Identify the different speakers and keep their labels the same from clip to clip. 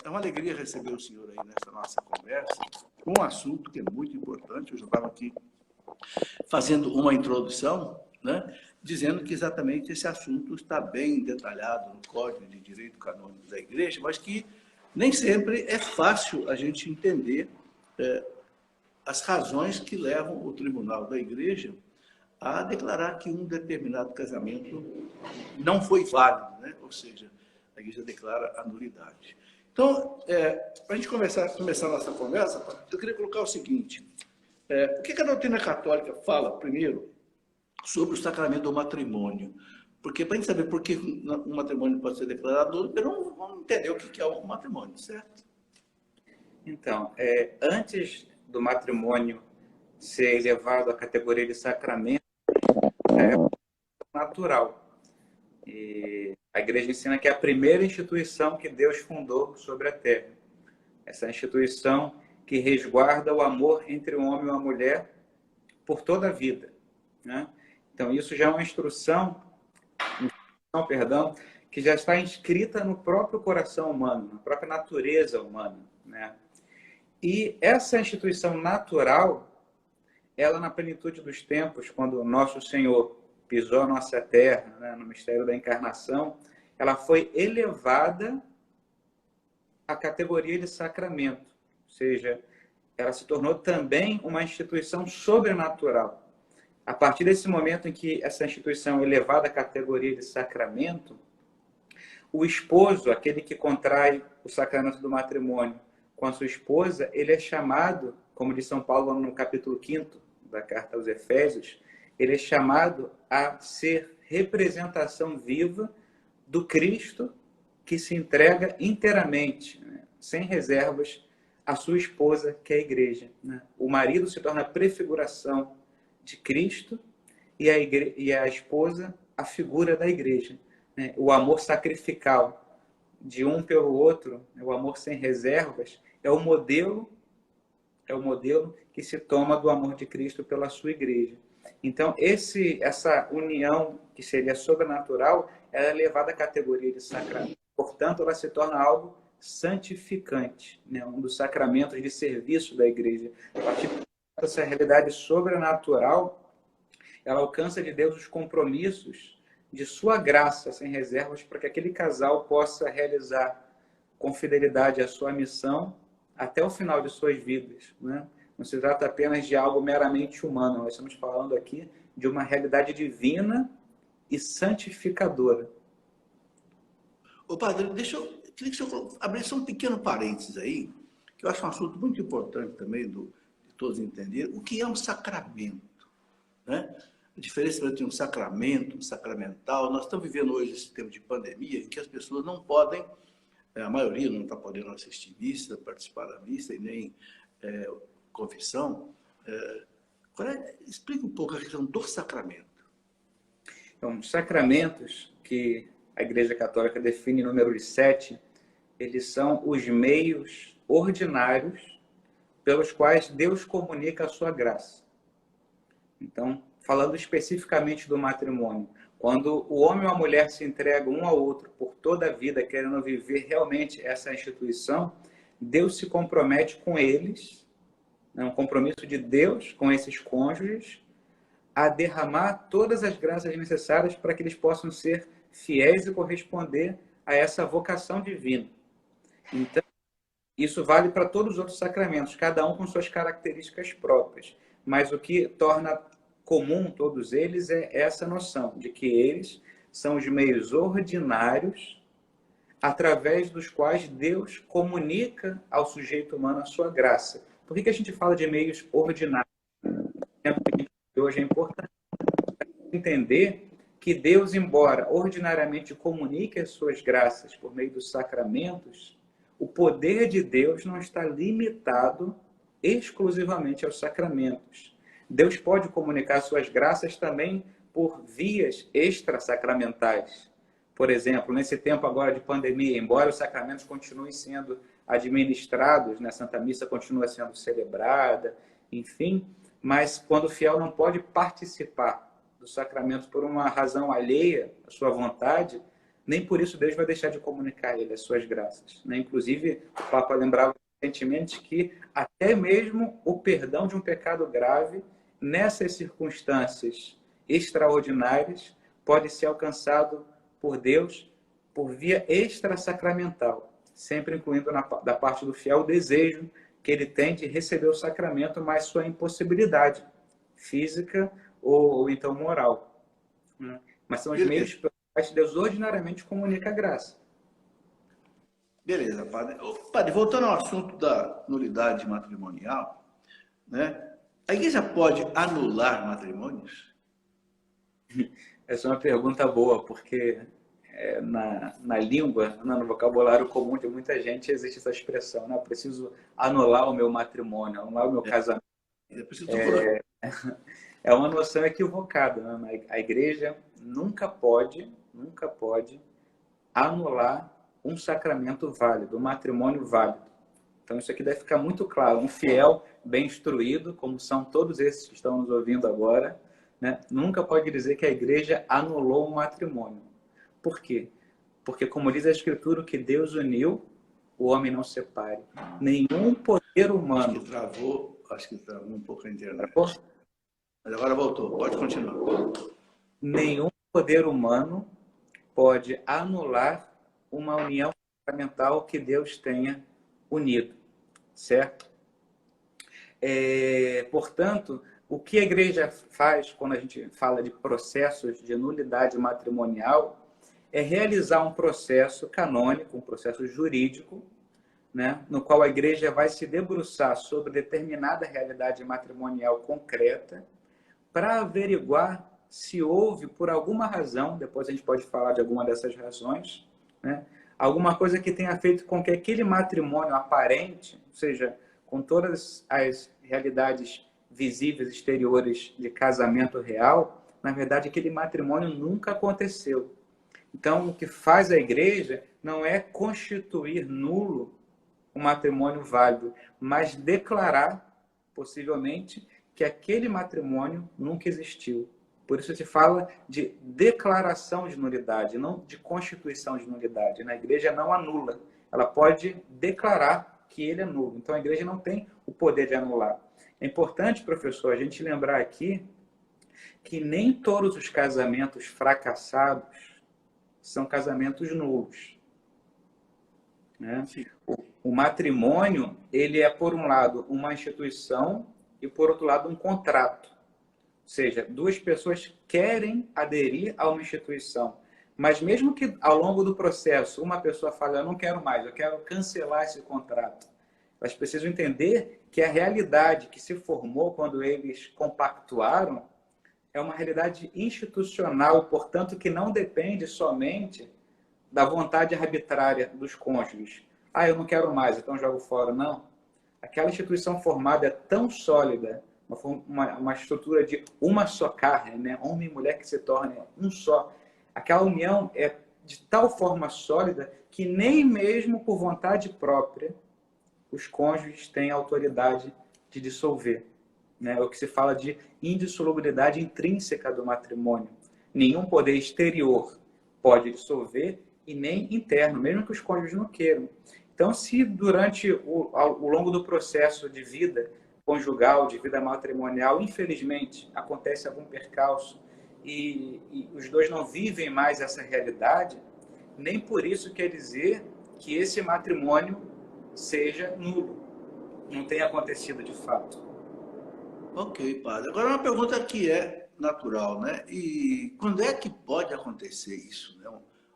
Speaker 1: É uma alegria receber o senhor aí nessa nossa conversa, com um assunto que é muito importante. Eu já estava aqui fazendo uma introdução, né, dizendo que exatamente esse assunto está bem detalhado no Código de Direito Canônico da Igreja, mas que nem sempre é fácil a gente entender as razões que levam o Tribunal da Igreja a declarar que um determinado casamento não foi válido, né? Ou seja, a Igreja declara a nulidade. Então, para a gente começar a nossa conversa, eu queria colocar o seguinte: o que a doutrina católica fala, primeiro, sobre o sacramento do matrimônio? Porque, para a gente saber por que um matrimônio pode ser declarado nulo, primeiro vamos entender o que é um matrimônio, certo?
Speaker 2: Então, antes do matrimônio ser elevado à categoria de sacramento, é natural. E a Igreja ensina que é a primeira instituição que Deus fundou sobre a terra. Essa instituição que resguarda o amor entre um homem e uma mulher por toda a vida, né? Então, isso já é uma instrução, que já está inscrita no próprio coração humano, na própria natureza humana, né? E essa instituição natural, ela na plenitude dos tempos, quando o nosso Senhor pisou a nossa terra, né, no mistério da encarnação, ela foi elevada à categoria de sacramento, ou seja, ela se tornou também uma instituição sobrenatural. A partir desse momento em que essa instituição é elevada à categoria de sacramento, o esposo, aquele que contrai o sacramento do matrimônio com a sua esposa, ele é chamado, como diz São Paulo no capítulo 5º da carta aos Efésios, ele é chamado a ser representação viva do Cristo que se entrega inteiramente, né, sem reservas, à sua esposa, que é a igreja, né? O marido se torna a prefiguração de Cristo e a esposa a figura da igreja, né? O amor sacrificial de um pelo outro, o amor sem reservas, é o modelo que se toma do amor de Cristo pela sua igreja. Então, essa união, que seria sobrenatural, ela é levada à categoria de sacramento. Portanto, ela se torna algo santificante, né? Um dos sacramentos de serviço da igreja. A partir dessa realidade sobrenatural, ela alcança de Deus os compromissos de sua graça, sem reservas, para que aquele casal possa realizar com fidelidade a sua missão até o final de suas vidas, né? Não se trata apenas de algo meramente humano, nós estamos falando aqui de uma realidade divina e santificadora.
Speaker 1: Ô, padre, queria que o senhor abrisse um pequeno parênteses aí, que eu acho um assunto muito importante também de todos entenderem, o que é um sacramento, né? A diferença entre um sacramento, um sacramental. Nós estamos vivendo hoje esse tempo de pandemia em que as pessoas não podem, a maioria não está podendo assistir missa, participar da missa e nem confissão. Explica um pouco a questão do sacramento.
Speaker 2: Então, os sacramentos que a Igreja Católica define em número de 7, eles são os meios ordinários pelos quais Deus comunica a sua graça. Então, falando especificamente do matrimônio, quando o homem ou a mulher se entregam um ao outro por toda a vida, querendo viver realmente essa instituição, Deus se compromete com eles, é um compromisso de Deus com esses cônjuges, a derramar todas as graças necessárias para que eles possam ser fiéis e corresponder a essa vocação divina. Então, isso vale para todos os outros sacramentos, cada um com suas características próprias. Mas o que torna comum todos eles é essa noção de que eles são os meios ordinários através dos quais Deus comunica ao sujeito humano a sua graça. Por que a gente fala de meios ordinários? Hoje é importante entender que Deus, embora ordinariamente comunique as suas graças por meio dos sacramentos, o poder de Deus não está limitado exclusivamente aos sacramentos. Deus pode comunicar suas graças também por vias extrasacramentais. Por exemplo, nesse tempo agora de pandemia, embora os sacramentos continuem sendo administrados, né, a Santa Missa continua sendo celebrada, enfim, mas quando o fiel não pode participar dos sacramentos por uma razão alheia à sua vontade, nem por isso Deus vai deixar de comunicar a ele as suas graças, né? Inclusive, o Papa lembrava recentemente que até mesmo o perdão de um pecado grave, nessas circunstâncias extraordinárias, pode ser alcançado por Deus por via extrasacramental, sempre incluindo da parte do fiel o desejo que ele tem de receber o sacramento, mas sua impossibilidade física ou então moral, né? Mas são os meios pelos quais Deus ordinariamente comunica a graça.
Speaker 1: Beleza, padre. Ô, padre, voltando ao assunto da nulidade matrimonial, né? A igreja pode anular matrimônios?
Speaker 2: Essa é uma pergunta boa, porque na língua, no vocabulário comum de muita gente, existe essa expressão, né? Eu preciso anular o meu matrimônio, anular o meu casamento. É uma noção equivocada, né? A igreja nunca pode anular um sacramento válido, um matrimônio válido. Então isso aqui deve ficar muito claro. Um fiel bem instruído, como são todos esses que estão nos ouvindo agora, né? Nunca pode dizer que a igreja anulou um matrimônio. Por quê? Porque, como diz a Escritura, o que Deus uniu, o homem não separe. Nenhum poder humano...
Speaker 1: Acho que travou um pouco a internet.
Speaker 2: Travou?
Speaker 1: Mas agora voltou. Pode continuar.
Speaker 2: Nenhum poder humano pode anular uma união sacramental que Deus tenha unido, certo? Portanto, o que a igreja faz quando a gente fala de processos de nulidade matrimonial é realizar um processo canônico, um processo jurídico, né, no qual a igreja vai se debruçar sobre determinada realidade matrimonial concreta para averiguar se houve, por alguma razão, depois a gente pode falar de alguma dessas razões, né, alguma coisa que tenha feito com que aquele matrimônio aparente, ou seja, com todas as realidades visíveis exteriores de casamento real, na verdade aquele matrimônio nunca aconteceu. Então, o que faz a igreja não é constituir nulo um matrimônio válido, mas declarar, possivelmente, que aquele matrimônio nunca existiu. Por isso se fala de declaração de nulidade, não de constituição de nulidade. A igreja não anula, ela pode declarar que ele é nulo. Então, a igreja não tem o poder de anular. É importante, professor, a gente lembrar aqui que nem todos os casamentos fracassados são casamentos nulos, né? O matrimônio, ele é, por um lado, uma instituição e, por outro lado, um contrato. Ou seja, duas pessoas querem aderir a uma instituição, mas mesmo que, ao longo do processo, uma pessoa fale, eu não quero mais, eu quero cancelar esse contrato, elas precisam entender que a realidade que se formou quando eles compactuaram é uma realidade institucional, portanto, que não depende somente da vontade arbitrária dos cônjuges. Ah, eu não quero mais, então jogo fora. Não. Aquela instituição formada é tão sólida, uma estrutura de uma só carne, né? Homem e mulher que se tornem um só. Aquela união é de tal forma sólida que nem mesmo por vontade própria os cônjuges têm autoridade de dissolver. É o que se fala de indissolubilidade intrínseca do matrimônio. Nenhum poder exterior pode dissolver e nem interno, mesmo que os cônjuges não queiram. Então, se durante ao longo do processo de vida conjugal, de vida matrimonial, infelizmente, acontece algum percalço e os dois não vivem mais essa realidade, nem por isso quer dizer que esse matrimônio seja nulo, não tenha acontecido de fato.
Speaker 1: Ok, padre. Agora uma pergunta que é natural, né? E quando é que pode acontecer isso, né?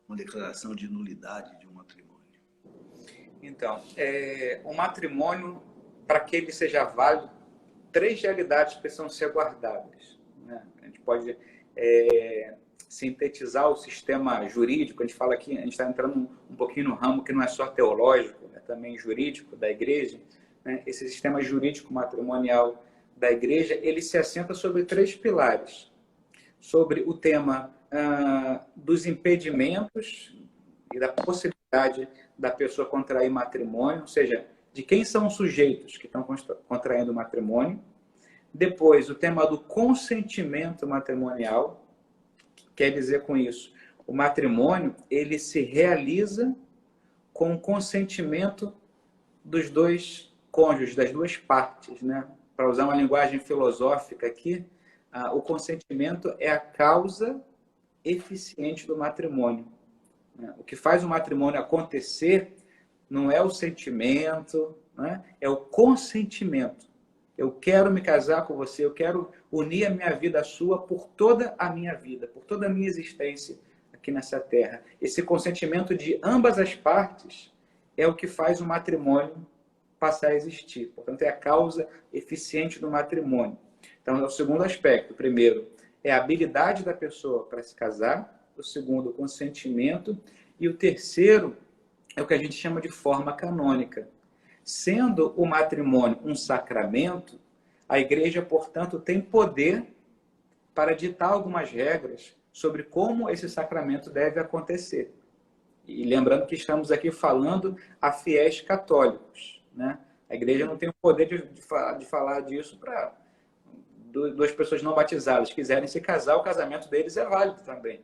Speaker 1: Uma declaração de nulidade de um matrimônio?
Speaker 2: Então, o matrimônio, para que ele seja válido, 3 realidades precisam ser guardadas, né? A gente pode sintetizar o sistema jurídico. A gente fala aqui, a gente está entrando um pouquinho no ramo que não é só teológico, é também jurídico da igreja, né? Esse sistema jurídico matrimonial da igreja, ele se assenta sobre 3 pilares. Sobre o tema dos impedimentos e da possibilidade da pessoa contrair matrimônio, ou seja, de quem são os sujeitos que estão contraindo matrimônio. Depois, o tema do consentimento matrimonial, quer dizer com isso, O matrimônio, ele se realiza com o consentimento dos dois cônjuges, das duas partes, né? Para usar uma linguagem filosófica aqui, o consentimento é a causa eficiente do matrimônio. O que faz o matrimônio acontecer não é o sentimento, né? É o consentimento. Eu quero me casar com você, eu quero unir a minha vida à sua por toda a minha vida, por toda a minha existência aqui nessa terra. Esse consentimento de ambas as partes é o que faz o matrimônio passar a existir. Portanto, é a causa eficiente do matrimônio. Então, é o segundo aspecto. O primeiro é a habilidade da pessoa para se casar. O segundo, o consentimento. E o terceiro é o que a gente chama de forma canônica. Sendo o matrimônio um sacramento, a igreja, portanto, tem poder para ditar algumas regras sobre como esse sacramento deve acontecer. E lembrando que estamos aqui falando a fiéis católicos, né? A igreja não tem o poder de falar disso para duas pessoas não batizadas. Quiserem se casar, o casamento deles é válido também,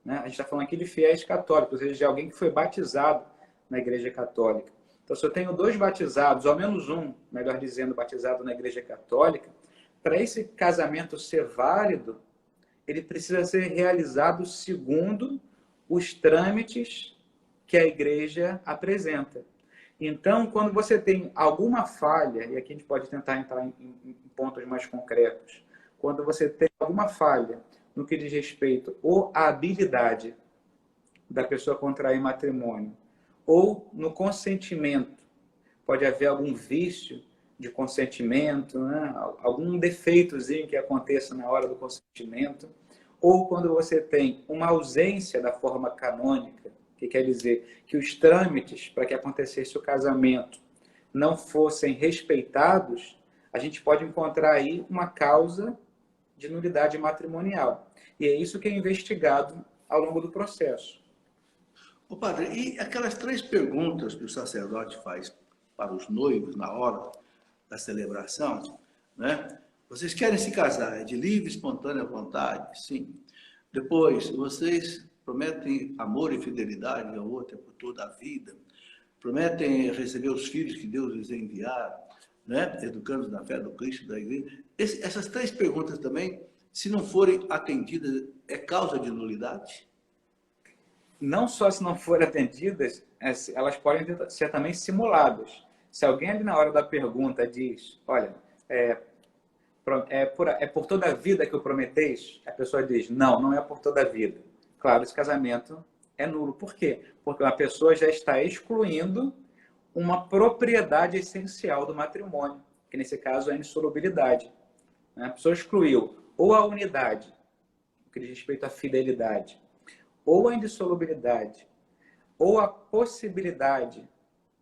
Speaker 2: né? A gente está falando aqui de fiéis católicos, ou seja, de alguém que foi batizado na igreja católica. Então, se eu tenho dois batizados, ao menos um, melhor dizendo, batizado na igreja católica, para esse casamento ser válido, ele precisa ser realizado segundo os trâmites que a igreja apresenta. Então, quando você tem alguma falha, e aqui a gente pode tentar entrar em pontos mais concretos, quando você tem alguma falha no que diz respeito ou à habilidade da pessoa contrair matrimônio, ou no consentimento, pode haver algum vício de consentimento, né? Algum defeitozinho que aconteça na hora do consentimento, ou quando você tem uma ausência da forma canônica, que quer dizer que os trâmites para que acontecesse o casamento não fossem respeitados, a gente pode encontrar aí uma causa de nulidade matrimonial. E é isso que é investigado ao longo do processo.
Speaker 1: Ô padre, e aquelas 3 perguntas que o sacerdote faz para os noivos na hora da celebração, né? Vocês querem se casar? É de livre, espontânea vontade? Sim. Depois, vocês prometem amor e fidelidade ao outro por toda a vida? Prometem receber os filhos que Deus lhes enviar, né? Educando na fé do Cristo da igreja? Essas 3 perguntas também, se não forem atendidas, é causa de nulidade?
Speaker 2: Não só se não forem atendidas, elas podem ser também simuladas. Se alguém ali na hora da pergunta diz, olha, é por toda a vida que eu prometeis, a pessoa diz, não, não é por toda a vida. Claro, esse casamento é nulo. Por quê? Porque uma pessoa já está excluindo uma propriedade essencial do matrimônio, que nesse caso é a insolubilidade. A pessoa excluiu ou a unidade, o que diz respeito à fidelidade, ou a indissolubilidade, ou a possibilidade,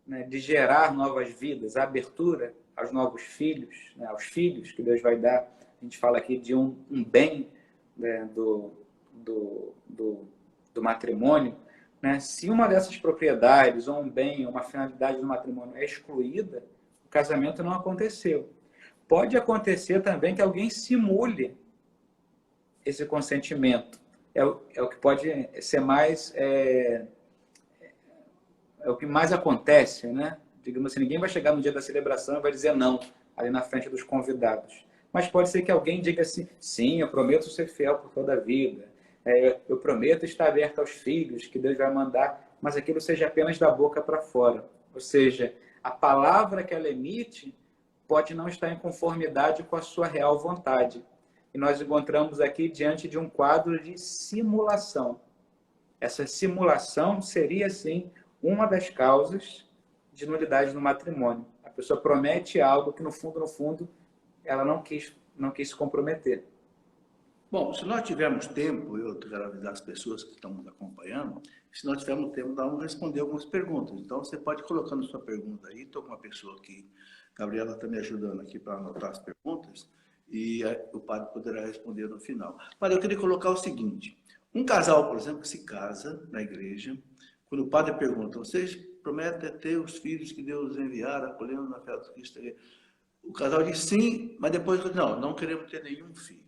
Speaker 2: né, de gerar novas vidas, a abertura aos novos filhos, né, aos filhos que Deus vai dar. A gente fala aqui de um bem, né, do matrimônio. Né? Se uma dessas propriedades, ou um bem, ou uma finalidade do matrimônio é excluída, o casamento não aconteceu. Pode acontecer também que alguém simule esse consentimento. É o que pode ser mais... É o que mais acontece, né? Digamos assim, ninguém vai chegar no dia da celebração e vai dizer não, ali na frente dos convidados. Mas pode ser que alguém diga assim, sim, eu prometo ser fiel por toda a vida. Eu prometo estar aberto aos filhos que Deus vai mandar, mas aquilo seja apenas da boca para fora. Ou seja, a palavra que ela emite pode não estar em conformidade com a sua real vontade. E nós encontramos aqui diante de um quadro de simulação. Essa simulação seria, sim, uma das causas de nulidade no matrimônio. A pessoa promete algo que, no fundo, ela não quis se comprometer.
Speaker 1: Bom, se nós tivermos tempo, eu quero avisar as pessoas que estão nos acompanhando, se nós tivermos tempo, nós vamos responder algumas perguntas. Então, você pode ir colocando sua pergunta aí. Estou com uma pessoa aqui, Gabriela está me ajudando aqui para anotar as perguntas, e o padre poderá responder no final. Padre, eu queria colocar o seguinte, um casal, por exemplo, que se casa na igreja, quando o padre pergunta, vocês prometem ter os filhos que Deus enviar, acolhendo na fé do Cristo? O casal diz sim, mas depois diz, não queremos ter nenhum filho.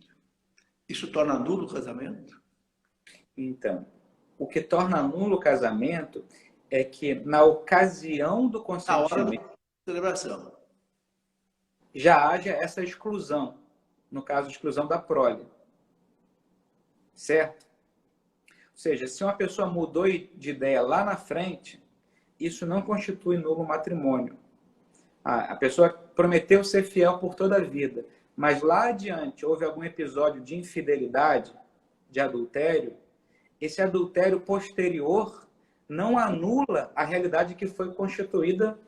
Speaker 1: Isso torna nulo o casamento?
Speaker 2: Então, o que torna nulo o casamento é que, na ocasião do
Speaker 1: Na hora da
Speaker 2: consentimento,
Speaker 1: celebração.
Speaker 2: já haja essa exclusão, no caso, exclusão da prole. Certo? Ou seja, se uma pessoa mudou de ideia lá na frente, isso não constitui nulo matrimônio. A pessoa prometeu ser fiel por toda a vida, mas lá adiante houve algum episódio de infidelidade, de adultério, esse adultério posterior não anula a realidade que foi constituída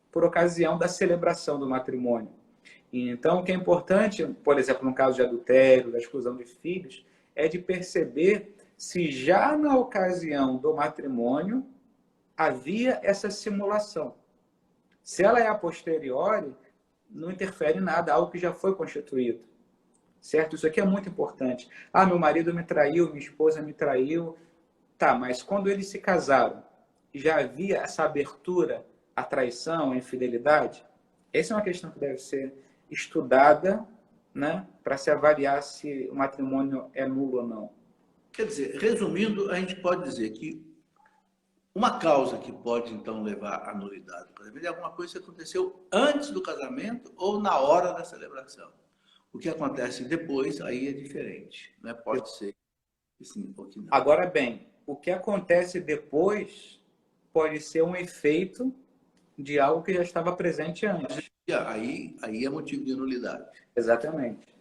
Speaker 2: por ocasião da celebração do matrimônio. Então, o que é importante, por exemplo, no caso de adultério, da exclusão de filhos, é de perceber se já na ocasião do matrimônio havia essa simulação. Se ela é a posteriori, não interfere em nada, algo que já foi constituído. Certo? Isso aqui é muito importante. Ah, meu marido me traiu, minha esposa me traiu. Tá, mas quando eles se casaram, já havia essa abertura à traição, à infidelidade? Essa é uma questão que deve ser estudada, né, para se avaliar se o matrimônio é nulo ou não.
Speaker 1: Quer dizer, resumindo, a gente pode dizer que uma causa que pode, então, levar à nulidade do casamento é alguma coisa que aconteceu antes do casamento ou na hora da celebração. O que acontece depois, aí é diferente. Né? Pode ser que sim ou que não.
Speaker 2: Agora bem, o que acontece depois pode ser um efeito de algo que já estava presente antes.
Speaker 1: Aí é motivo de nulidade.
Speaker 2: Exatamente.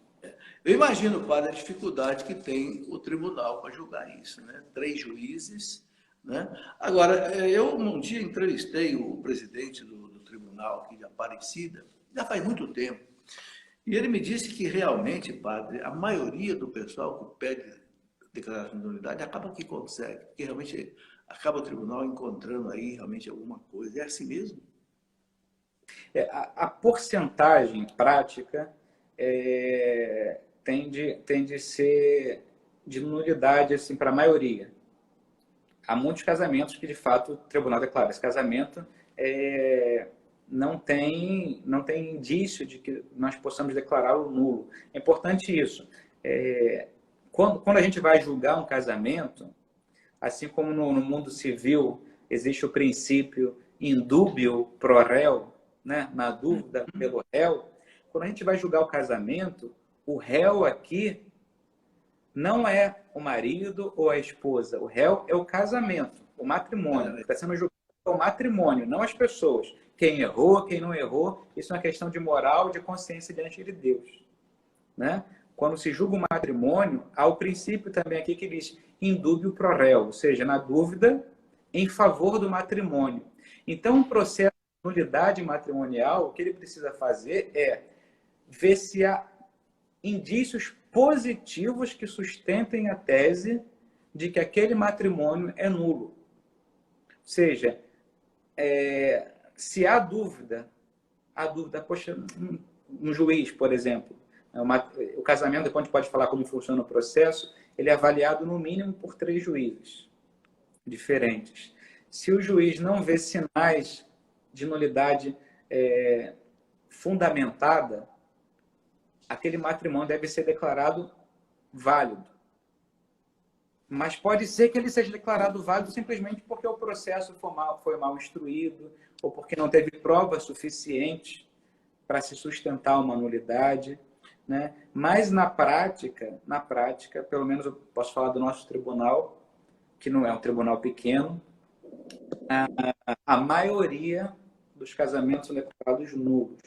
Speaker 1: Eu imagino, padre, a dificuldade que tem o tribunal para julgar isso. Né? 3 juízes. Né? Agora, eu um dia entrevistei o presidente do tribunal aqui de Aparecida, já faz muito tempo, e ele me disse que realmente, padre, a maioria do pessoal que pede declaração de nulidade acaba que consegue, porque realmente acaba o tribunal encontrando aí realmente alguma coisa. É assim mesmo?
Speaker 2: A porcentagem prática tende a ser de nulidade assim, para a maioria. Há muitos casamentos que, de fato, o tribunal declara esse casamento não tem indício de que nós possamos declará-lo nulo. É importante isso. Quando a gente vai julgar um casamento, assim como no mundo civil existe o princípio indúbio pro réu, né? Na dúvida pelo réu, quando a gente vai julgar o casamento, o réu aqui não é o marido ou a esposa. O réu é o casamento, o matrimônio. Está sendo julgado o matrimônio, não as pessoas. Quem errou, quem não errou, isso é uma questão de moral, de consciência diante de Deus. Né? Quando se julga o matrimônio, há o princípio também aqui que diz indúbio pro réu, ou seja, na dúvida, em favor do matrimônio. Então, um processo de nulidade matrimonial, o que ele precisa fazer é ver se há indícios positivos que sustentem a tese de que aquele matrimônio é nulo. Ou seja, se há dúvida, poxa, um juiz, por exemplo, o casamento, depois a gente pode falar como funciona o processo, ele é avaliado no mínimo por 3 juízes diferentes. Se o juiz não vê sinais de nulidade fundamentada, aquele matrimônio deve ser declarado válido. Mas pode ser que ele seja declarado válido simplesmente porque o processo foi mal instruído ou porque não teve provas suficientes para se sustentar uma nulidade. Né? Mas na prática, pelo menos eu posso falar do nosso tribunal, que não é um tribunal pequeno, a maioria dos casamentos são declarados nulos.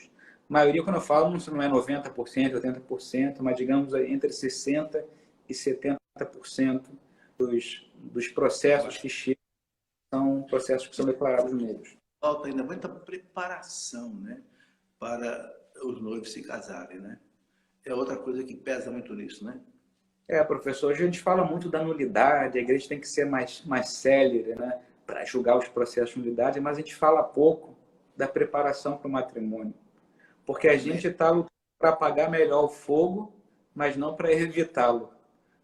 Speaker 2: A maioria, quando eu falo, não é 90%, 80%, mas digamos entre 60% e 70% dos processos que chegam são processos que são declarados nulos.
Speaker 1: Falta ainda muita preparação, né, para os noivos se casarem, né? É outra coisa que pesa muito nisso, né?
Speaker 2: Professor, hoje a gente fala muito da nulidade, a igreja tem que ser mais célere, né, para julgar os processos de nulidade, mas a gente fala pouco da preparação para o matrimônio. Porque a gente está lutando para apagar melhor o fogo, mas não para evitá-lo.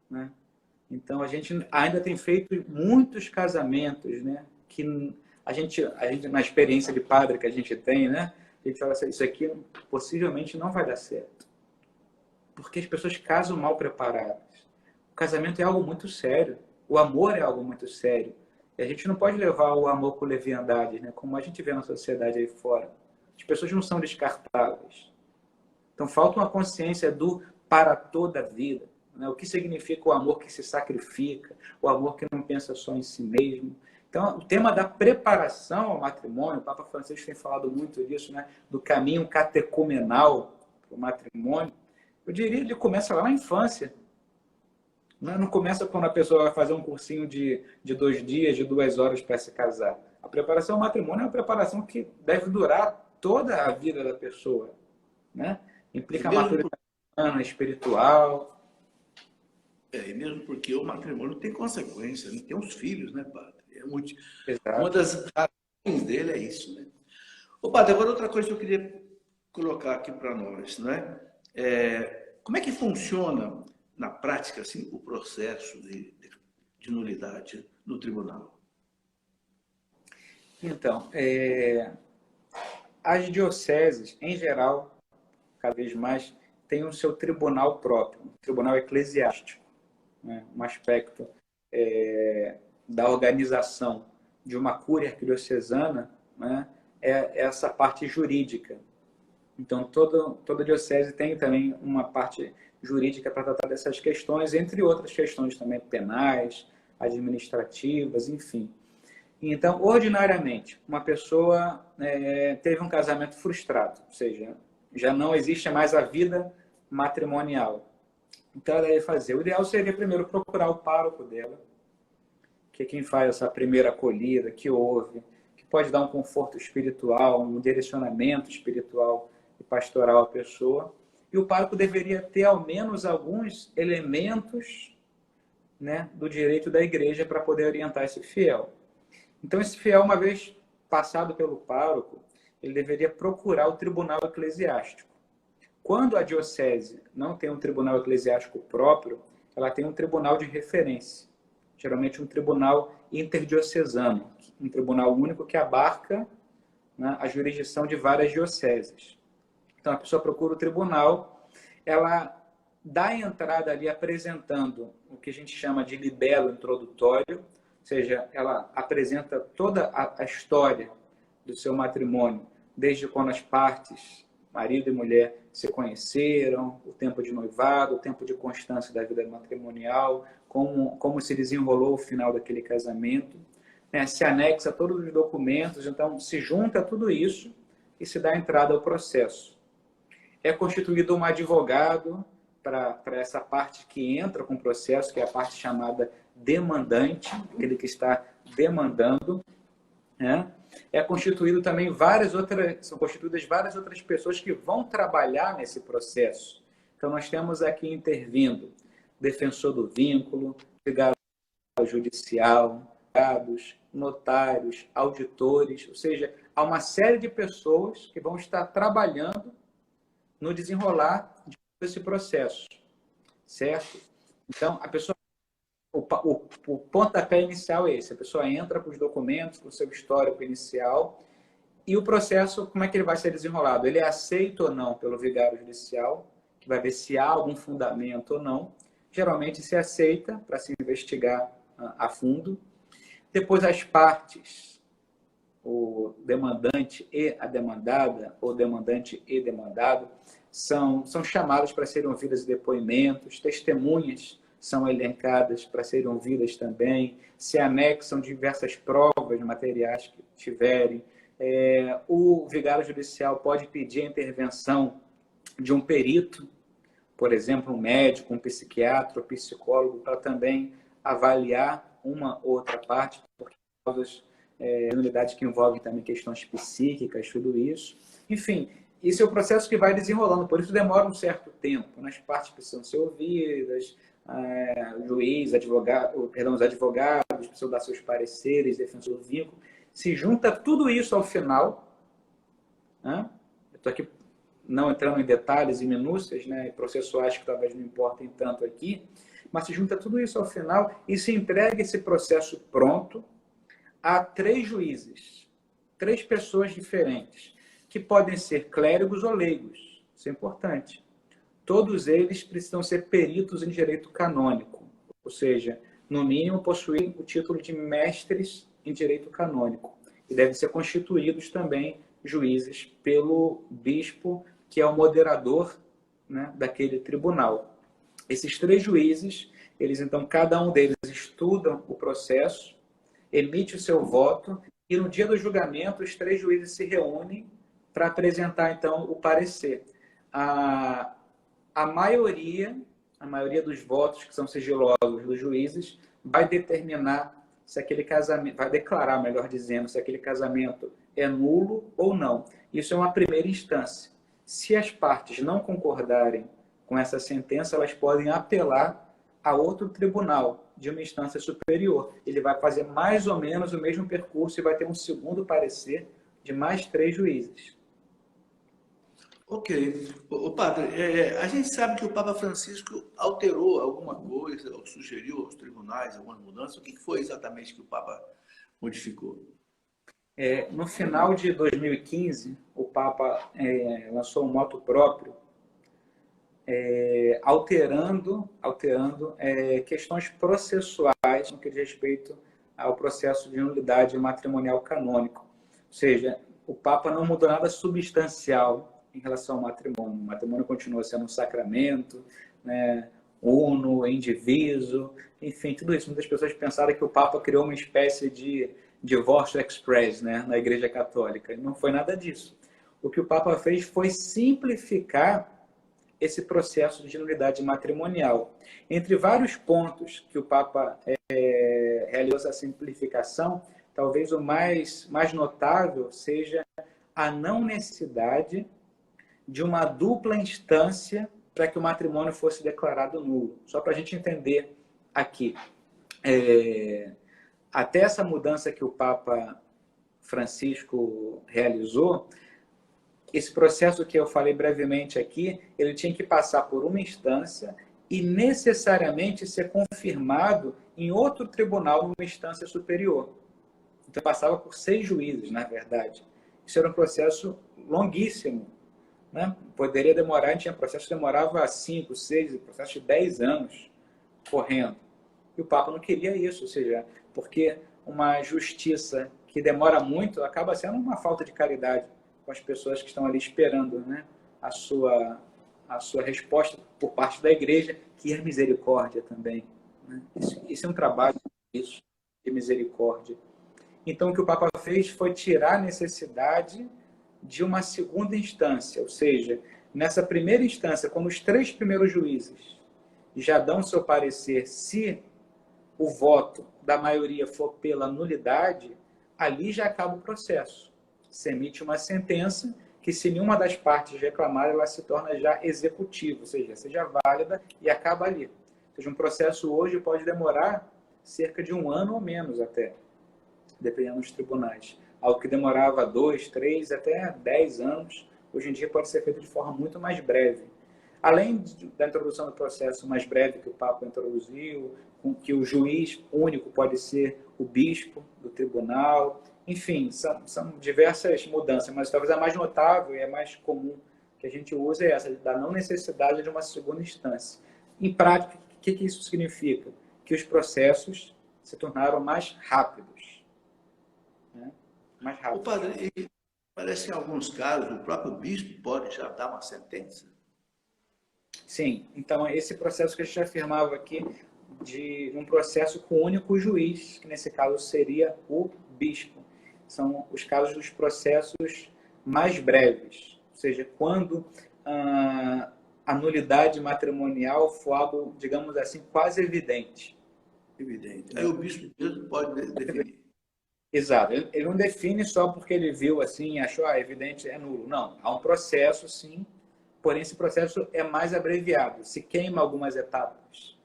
Speaker 2: Né? Então, a gente ainda tem feito muitos casamentos, né, que a gente, na experiência de padre que a gente tem, né, a gente fala assim, isso aqui possivelmente não vai dar certo. Porque as pessoas casam mal preparadas. O casamento é algo muito sério. O amor é algo muito sério. E a gente não pode levar o amor por leviandade, né? Como a gente vê na sociedade aí fora. As pessoas não são descartáveis. Então, falta uma consciência do para toda a vida. Né? O que significa o amor que se sacrifica, o amor que não pensa só em si mesmo. Então, o tema da preparação ao matrimônio, o Papa Francisco tem falado muito disso, né? Do caminho catecumenal para o matrimônio. Eu diria que ele começa lá na infância. Não começa quando a pessoa vai fazer um cursinho de 2 dias, de 2 horas para se casar. A preparação ao matrimônio é uma preparação que deve durar toda a vida da pessoa. Né? Implica maturidade humana, espiritual.
Speaker 1: E mesmo porque o matrimônio tem consequências, né? Tem os filhos, né, padre?
Speaker 2: Exato.
Speaker 1: Uma das razões dele é isso, né? Ô, padre, agora outra coisa que eu queria colocar aqui para nós, né? Como é que funciona na prática assim, o processo de nulidade no tribunal?
Speaker 2: Então, as dioceses, em geral, cada vez mais, têm o seu tribunal próprio, um tribunal eclesiástico, né? Um aspecto da organização de uma cúria arquidiocesana, né? É essa parte jurídica. Então, toda diocese tem também uma parte jurídica para tratar dessas questões, entre outras questões também penais, administrativas, enfim. Então, ordinariamente, uma pessoa teve um casamento frustrado, ou seja, já não existe mais a vida matrimonial. Então, ela deve fazer. O ideal seria primeiro procurar o pároco dela, que é quem faz essa primeira acolhida, que ouve, que pode dar um conforto espiritual, um direcionamento espiritual e pastoral à pessoa. E o pároco deveria ter ao menos alguns elementos, né, do direito da igreja para poder orientar esse fiel. Então, esse fiel, uma vez passado pelo pároco, ele deveria procurar o tribunal eclesiástico. Quando a diocese não tem um tribunal eclesiástico próprio, ela tem um tribunal de referência. Geralmente um tribunal interdiocesano, um tribunal único que abarca, né, a jurisdição de várias dioceses. Então, a pessoa procura o tribunal, ela dá entrada ali apresentando o que a gente chama de libelo introdutório, ou seja, ela apresenta toda a história do seu matrimônio, desde quando as partes, marido e mulher, se conheceram, o tempo de noivado, o tempo de constância da vida matrimonial, como se desenrolou o final daquele casamento, né? Se anexa todos os documentos, então se junta tudo isso e se dá entrada ao processo. É constituído um advogado para essa parte que entra com o processo, que é a parte chamada demandante, aquele que está demandando, né? São constituídas várias outras pessoas que vão trabalhar nesse processo. Então, nós temos aqui intervindo defensor do vínculo, vigário judicial, advogados, notários, auditores, ou seja, há uma série de pessoas que vão estar trabalhando no desenrolar desse processo, certo? Então, a pessoa, o pontapé inicial é esse, a pessoa entra com os documentos, com o seu histórico inicial, e o processo, como é que ele vai ser desenrolado? Ele é aceito ou não pelo vigário judicial, que vai ver se há algum fundamento ou não. Geralmente se aceita para se investigar a fundo. Depois as partes, o demandante e a demandada, ou demandante e demandado, são chamadas para serem ouvidas depoimentos, testemunhas são elencadas para serem ouvidas também, se anexam diversas provas materiais que tiverem. O vigário judicial pode pedir a intervenção de um perito, por exemplo, um médico, um psiquiatra, um psicólogo, para também avaliar uma outra parte, por causas unidades que envolvem também questões psíquicas, tudo isso. Enfim, esse é o processo que vai desenrolando, por isso demora um certo tempo. As partes precisam ser ouvidas, o juiz, os advogados precisam dar seus pareceres, defensor do vínculo. Se junta tudo isso ao final, né? Eu estou aqui não entrando em detalhes e minúcias, né, processuais que talvez não importem tanto aqui, mas se junta tudo isso ao final e se entrega esse processo pronto a 3 juízes, 3 pessoas diferentes, que podem ser clérigos ou leigos, isso é importante. Todos eles precisam ser peritos em direito canônico, ou seja, no mínimo, possuir o título de mestres em direito canônico. E devem ser constituídos também juízes pelo bispo, que é o moderador, né, daquele tribunal. Esses 3 juízes, eles então, cada um deles estudam o processo, emite o seu voto, e no dia do julgamento, os 3 juízes se reúnem para apresentar, então, o parecer. A maioria dos votos, que são sigilosos dos juízes, vai determinar se aquele casamento, vai declarar, melhor dizendo, se aquele casamento é nulo ou não. Isso é uma primeira instância. Se as partes não concordarem com essa sentença, elas podem apelar a outro tribunal de uma instância superior. Ele vai fazer mais ou menos o mesmo percurso e vai ter um segundo parecer de mais 3 juízes.
Speaker 1: Ok. O padre, a gente sabe que o Papa Francisco alterou alguma coisa, ou sugeriu aos tribunais algumas mudanças. O que foi exatamente que o Papa modificou?
Speaker 2: No final de 2015, o Papa lançou um motu próprio, alterando questões processuais no que diz respeito ao processo de nulidade matrimonial canônico. Ou seja, o Papa não mudou nada substancial em relação ao matrimônio. O matrimônio continua sendo um sacramento, né, uno, indiviso, enfim, tudo isso. Muitas pessoas pensaram que o Papa criou uma espécie de divórcio express, né, na Igreja Católica. Não foi nada disso. O que o Papa fez foi simplificar esse processo de nulidade matrimonial. Entre vários pontos que o Papa realizou essa simplificação, talvez o mais notável seja a não necessidade de uma dupla instância para que o matrimônio fosse declarado nulo. Só para a gente entender aqui. Até essa mudança que o Papa Francisco realizou, esse processo que eu falei brevemente aqui, ele tinha que passar por uma instância e necessariamente ser confirmado em outro tribunal, numa instância superior. Então, passava por 6 juízes, na verdade. Isso era um processo longuíssimo, né? Poderia demorar, tinha processo que demorava 5, 6, processo de 10 anos correndo. E o Papa não queria isso, ou seja, porque uma justiça que demora muito acaba sendo uma falta de caridade com as pessoas que estão ali esperando, né, a sua resposta por parte da Igreja, que é misericórdia também. Né? Isso é um trabalho de misericórdia. Então, o que o Papa fez foi tirar a necessidade de uma segunda instância, ou seja, nessa primeira instância, quando os 3 primeiros juízes já dão seu parecer, se o voto da maioria for pela nulidade, ali já acaba o processo. Se emite uma sentença que, se nenhuma das partes reclamar, ela se torna já executiva, ou seja válida e acaba ali. Ou seja, um processo hoje pode demorar cerca de 1 ano ou menos até, dependendo dos tribunais. Algo que demorava 2, 3, até 10 anos, hoje em dia pode ser feito de forma muito mais breve. Além da introdução do processo mais breve que o Papa introduziu, com que o juiz único pode ser o bispo do tribunal, enfim, são diversas mudanças, mas talvez a mais notável e a mais comum que a gente usa é essa, da não necessidade de uma segunda instância. Em prática, o que isso significa? Que os processos se tornaram mais rápidos. Né? Mais rápidos.
Speaker 1: O padre, parece que em alguns casos o próprio bispo pode já dar uma sentença.
Speaker 2: Sim, então esse processo que a gente afirmava aqui, de um processo com um único juiz, que nesse caso seria o bispo. São os casos dos processos mais breves, ou seja, quando a nulidade matrimonial for algo, digamos assim, quase evidente.
Speaker 1: Evidente. Aí o bispo mesmo pode definir.
Speaker 2: Exato. Ele não define só porque ele viu assim, achou, evidente, é nulo. Não, há um processo, sim, porém esse processo é mais abreviado, se queima algumas etapas,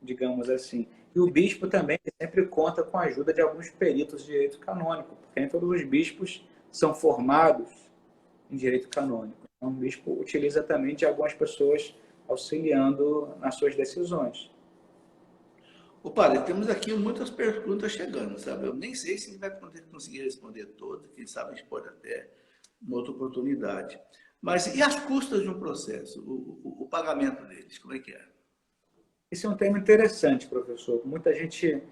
Speaker 2: digamos assim. E o bispo também sempre conta com a ajuda de alguns peritos de direito canônico, porque nem todos os bispos são formados em direito canônico. Então, o bispo utiliza também de algumas pessoas auxiliando nas suas decisões.
Speaker 1: Ô, padre, temos aqui muitas perguntas chegando, sabe? Eu nem sei se a gente vai conseguir responder todas, quem sabe a gente pode até uma outra oportunidade. Mas e as custas de um processo? O pagamento deles, como é que é?
Speaker 2: Esse é um tema interessante, professor. Muita gente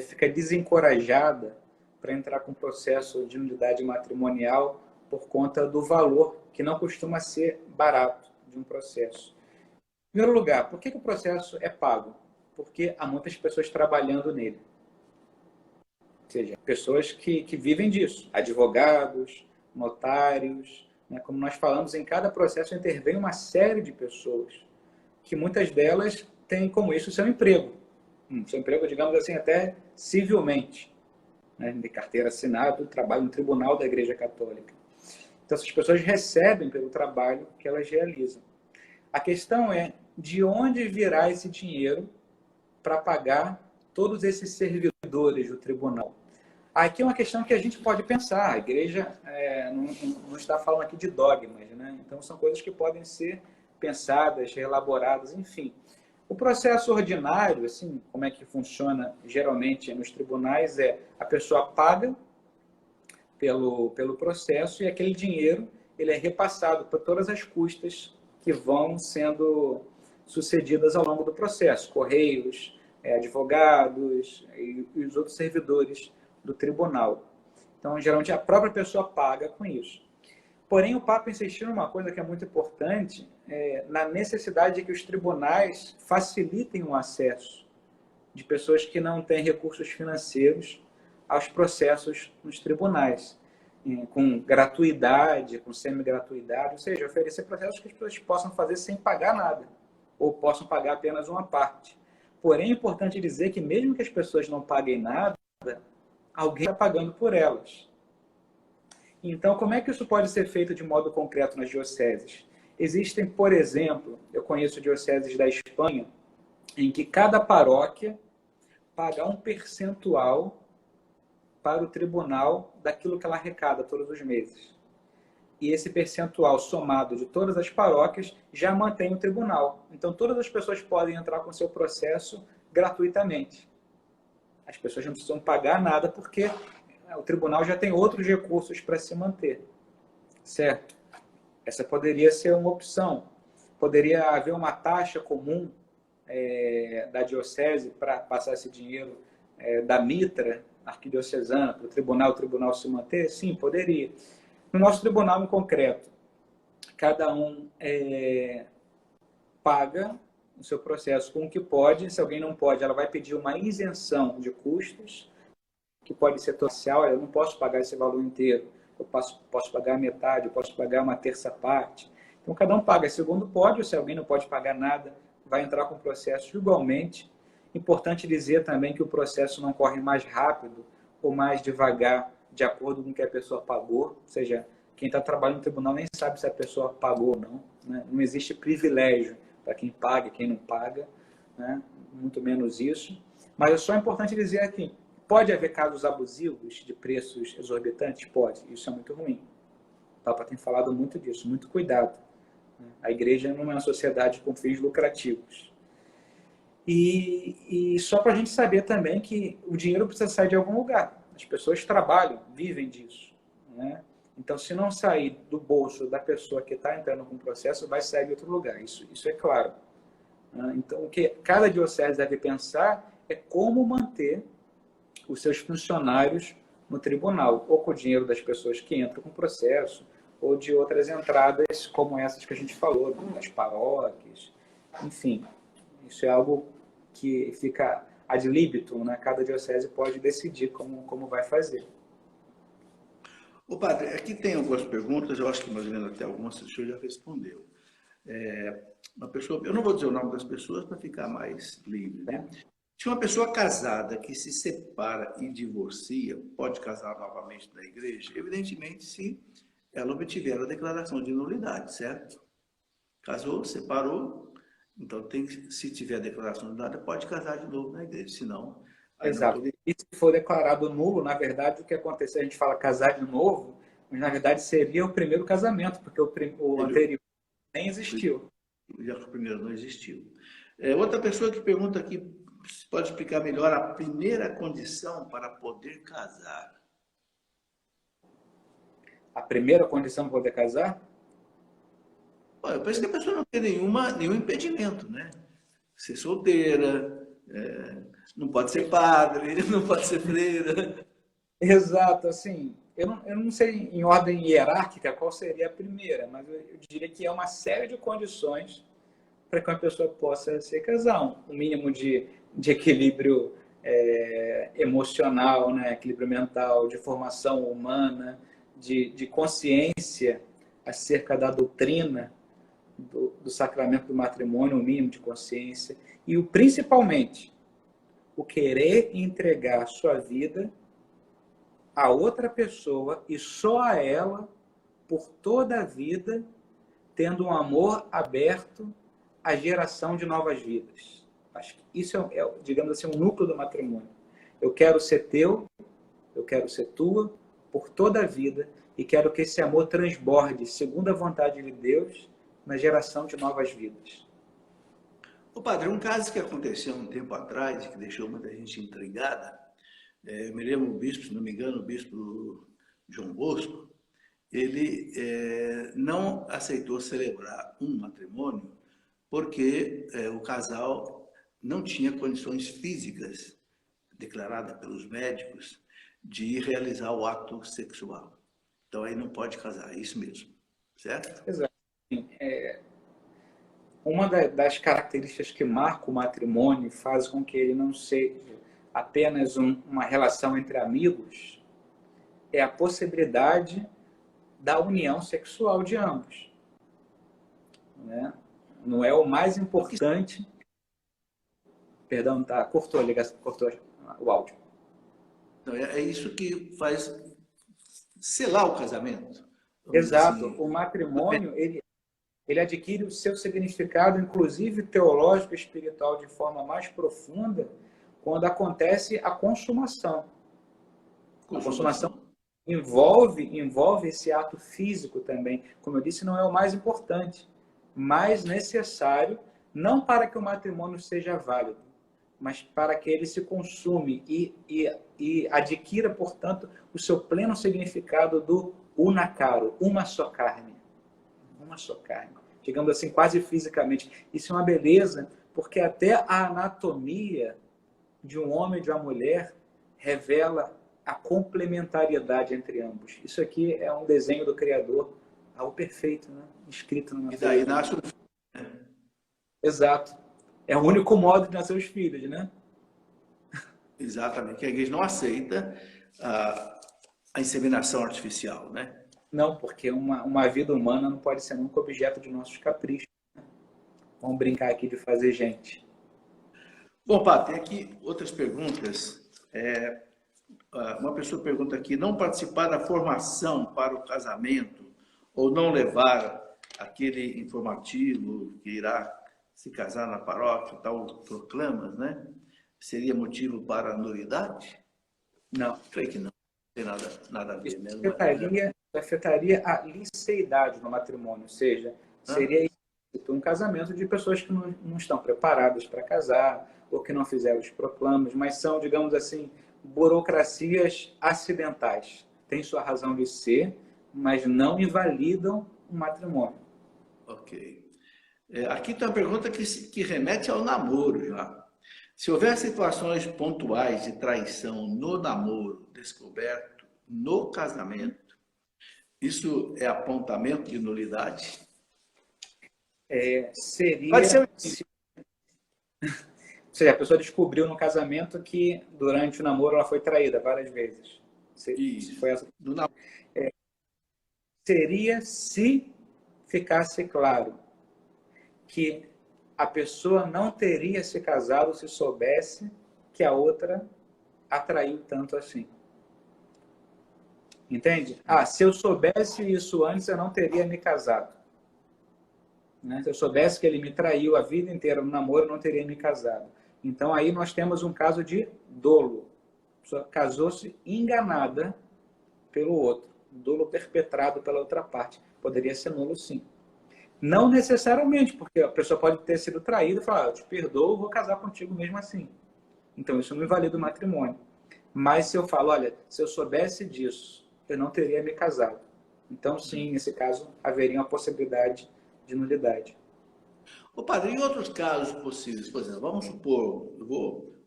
Speaker 2: fica desencorajada para entrar com processo de nulidade matrimonial por conta do valor, que não costuma ser barato de um processo. Em primeiro lugar, por que o processo é pago? Porque há muitas pessoas trabalhando nele. Ou seja, pessoas que vivem disso. Advogados, notários. Né? Como nós falamos, em cada processo intervém uma série de pessoas, que muitas delas têm como isso o seu emprego. Seu emprego, digamos assim, até civilmente. Né? De carteira assinada, trabalho no tribunal da Igreja Católica. Então, essas pessoas recebem pelo trabalho que elas realizam. A questão é de onde virá esse dinheiro para pagar todos esses servidores do tribunal. Aqui é uma questão que a gente pode pensar. A igreja não está falando aqui de dogmas, né? Então, são coisas que podem ser pensadas, elaboradas, enfim. O processo ordinário, assim, como é que funciona geralmente nos tribunais, a pessoa paga pelo processo e aquele dinheiro ele é repassado por todas as custas que vão sendo sucedidas ao longo do processo, correios, advogados e os outros servidores do tribunal. Então, geralmente, a própria pessoa paga com isso. Porém, o Papa insistiu numa coisa que é muito importante, na necessidade de que os tribunais facilitem o acesso de pessoas que não têm recursos financeiros aos processos nos tribunais, com gratuidade, com semi-gratuidade, ou seja, oferecer processos que as pessoas possam fazer sem pagar nada, ou possam pagar apenas uma parte. Porém, é importante dizer que mesmo que as pessoas não paguem nada, alguém está pagando por elas. Então, como é que isso pode ser feito de modo concreto nas dioceses? Existem, por exemplo, eu conheço dioceses da Espanha, em que cada paróquia paga um percentual para o tribunal daquilo que ela arrecada todos os meses. E esse percentual somado de todas as paróquias já mantém o tribunal. Então, todas as pessoas podem entrar com seu processo gratuitamente. As pessoas não precisam pagar nada porque o tribunal já tem outros recursos para se manter. Certo? Essa poderia ser uma opção. Poderia haver uma taxa comum da diocese para passar esse dinheiro da mitra arquidiocesana para o tribunal se manter? Sim, poderia. No nosso tribunal em concreto, cada um paga o seu processo com o que pode. Se alguém não pode, ela vai pedir uma isenção de custos, que pode ser parcial. Eu não posso pagar esse valor inteiro, eu posso pagar metade, eu posso pagar uma terça parte. Então, cada um paga segundo pode, ou se alguém não pode pagar nada, vai entrar com o processo igualmente. Importante dizer também que o processo não corre mais rápido ou mais devagar, de acordo com o que a pessoa pagou. Ou seja, quem está trabalhando no tribunal nem sabe se a pessoa pagou ou não. Né? Não existe privilégio para quem paga e quem não paga, né? Muito menos isso. Mas é só importante dizer aqui, pode haver casos abusivos de preços exorbitantes? Pode. Isso é muito ruim. O Papa tem falado muito disso, muito cuidado. A igreja não é uma sociedade com fins lucrativos. E só para a gente saber também que o dinheiro precisa sair de algum lugar. As pessoas trabalham, vivem disso. Né? Então, se não sair do bolso da pessoa que está entrando com o processo, vai sair de outro lugar. Isso é claro. Então, o que cada diocese deve pensar é como manter os seus funcionários no tribunal, ou com o dinheiro das pessoas que entram com o processo, ou de outras entradas como essas que a gente falou, das paróquias, enfim. Isso é algo que fica ad libitum, né? Cada diocese pode decidir como vai fazer.
Speaker 1: Ô padre, aqui tem algumas perguntas, eu acho que mais ou menos até algumas o senhor já respondeu. Uma pessoa, eu não vou dizer o nome das pessoas para ficar mais livre, né? Se uma pessoa casada que se separa e divorcia, pode casar novamente na igreja? Evidentemente, se ela obtiver a declaração de nulidade, certo? Casou, separou, então se tiver a declaração de nulidade, pode casar de novo na igreja, senão...
Speaker 2: Exato. E se for declarado nulo, na verdade, o que acontece? A gente fala casar de novo, mas na verdade seria o primeiro casamento, porque o anterior nem existiu.
Speaker 1: Já que o primeiro não existiu. Outra pessoa que pergunta aqui, pode explicar melhor a primeira condição para poder casar?
Speaker 2: A primeira condição para poder casar?
Speaker 1: Eu penso que a pessoa não tem nenhum impedimento, né? ser solteira, não pode ser padre, não pode ser freira.
Speaker 2: Exato, assim, eu não sei em ordem hierárquica qual seria a primeira, mas eu diria que é uma série de condições para que uma pessoa possa se casar. Um mínimo de equilíbrio emocional, né? Equilíbrio mental, de formação humana, de consciência acerca da doutrina do sacramento do matrimônio, um mínimo de consciência, e principalmente o querer entregar sua vida a outra pessoa e só a ela por toda a vida, tendo um amor aberto à geração de novas vidas. Acho que isso digamos assim, um núcleo do matrimônio. Eu quero ser teu, eu quero ser tua por toda a vida e quero que esse amor transborde, segundo a vontade de Deus, na geração de novas vidas.
Speaker 1: Ô padre, um caso que aconteceu um tempo atrás, que deixou muita gente intrigada, eu me lembro o bispo, se não me engano, o bispo João Bosco, ele não aceitou celebrar um matrimônio porque o casal não tinha condições físicas, declaradas pelos médicos, de realizar o ato sexual. Então aí não pode casar, é isso mesmo, certo?
Speaker 2: Exato. Uma das características que marca o matrimônio e faz com que ele não seja apenas uma relação entre amigos é a possibilidade da união sexual de ambos. Né? Não é o mais importante. Perdão, tá, cortou a ligação, cortou o áudio.
Speaker 1: Então, é isso que faz selar o casamento.
Speaker 2: Exato.
Speaker 1: Assim,
Speaker 2: o matrimônio, ele adquire o seu significado, inclusive teológico e espiritual, de forma mais profunda, quando acontece a consumação. A consumação envolve esse ato físico também. Como eu disse, não é o mais importante, mas necessário, não para que o matrimônio seja válido, mas para que ele se consume e adquira, portanto, o seu pleno significado do unacaro, uma só carne. Uma só carne. Digamos assim, quase fisicamente. Isso é uma beleza, porque até a anatomia de um homem e de uma mulher revela a complementariedade entre ambos. Isso aqui é um desenho do Criador, algo perfeito, né? Escrito na natureza.
Speaker 1: E daí nasce
Speaker 2: Exato. É o único modo de nascer os filhos, né?
Speaker 1: Exatamente, que a igreja não aceita a inseminação artificial, né?
Speaker 2: Não, porque uma vida humana não pode ser nunca objeto de nossos caprichos. Vamos brincar aqui de fazer gente.
Speaker 1: Bom, Pá, tem aqui outras perguntas. Uma pessoa pergunta aqui, não participar da formação para o casamento ou não levar aquele informativo que irá se casar na paróquia, tal, proclamas, né? Seria motivo para nulidade?
Speaker 2: Não.
Speaker 1: Creio que não. Não tem nada a ver, né?
Speaker 2: Afetaria a liceidade no matrimônio, ou seja, seria um casamento de pessoas que não estão preparadas para casar ou que não fizeram os proclamas, mas são, digamos assim, burocracias acidentais. Tem sua razão de ser, mas não invalidam o matrimônio.
Speaker 1: Ok. Aqui tem uma pergunta que remete ao namoro já. Se houver situações pontuais de traição no namoro descoberto no casamento, isso é apontamento de nulidade?
Speaker 2: Seria...
Speaker 1: Pode ser.
Speaker 2: Ou seja, a pessoa descobriu no casamento que durante o namoro ela foi traída várias vezes. Foi essa... Seria se ficasse claro que a pessoa não teria se casado se soubesse que a outra atraiu tanto assim. Entende? Se eu soubesse isso antes, eu não teria me casado. Né? Se eu soubesse que ele me traiu a vida inteira no namoro, eu não teria me casado. Então, aí nós temos um caso de dolo. A pessoa casou-se enganada pelo outro. Dolo perpetrado pela outra parte. Poderia ser nulo, sim. Não necessariamente, porque a pessoa pode ter sido traída e falar, eu te perdoo, vou casar contigo mesmo assim. Então, isso não invalida o matrimônio. Mas se eu falo, olha, se eu soubesse disso, eu não teria me casado. Então, sim, nesse caso, haveria uma possibilidade de nulidade.
Speaker 1: Ô, padre, em outros casos possíveis, por exemplo, vamos supor,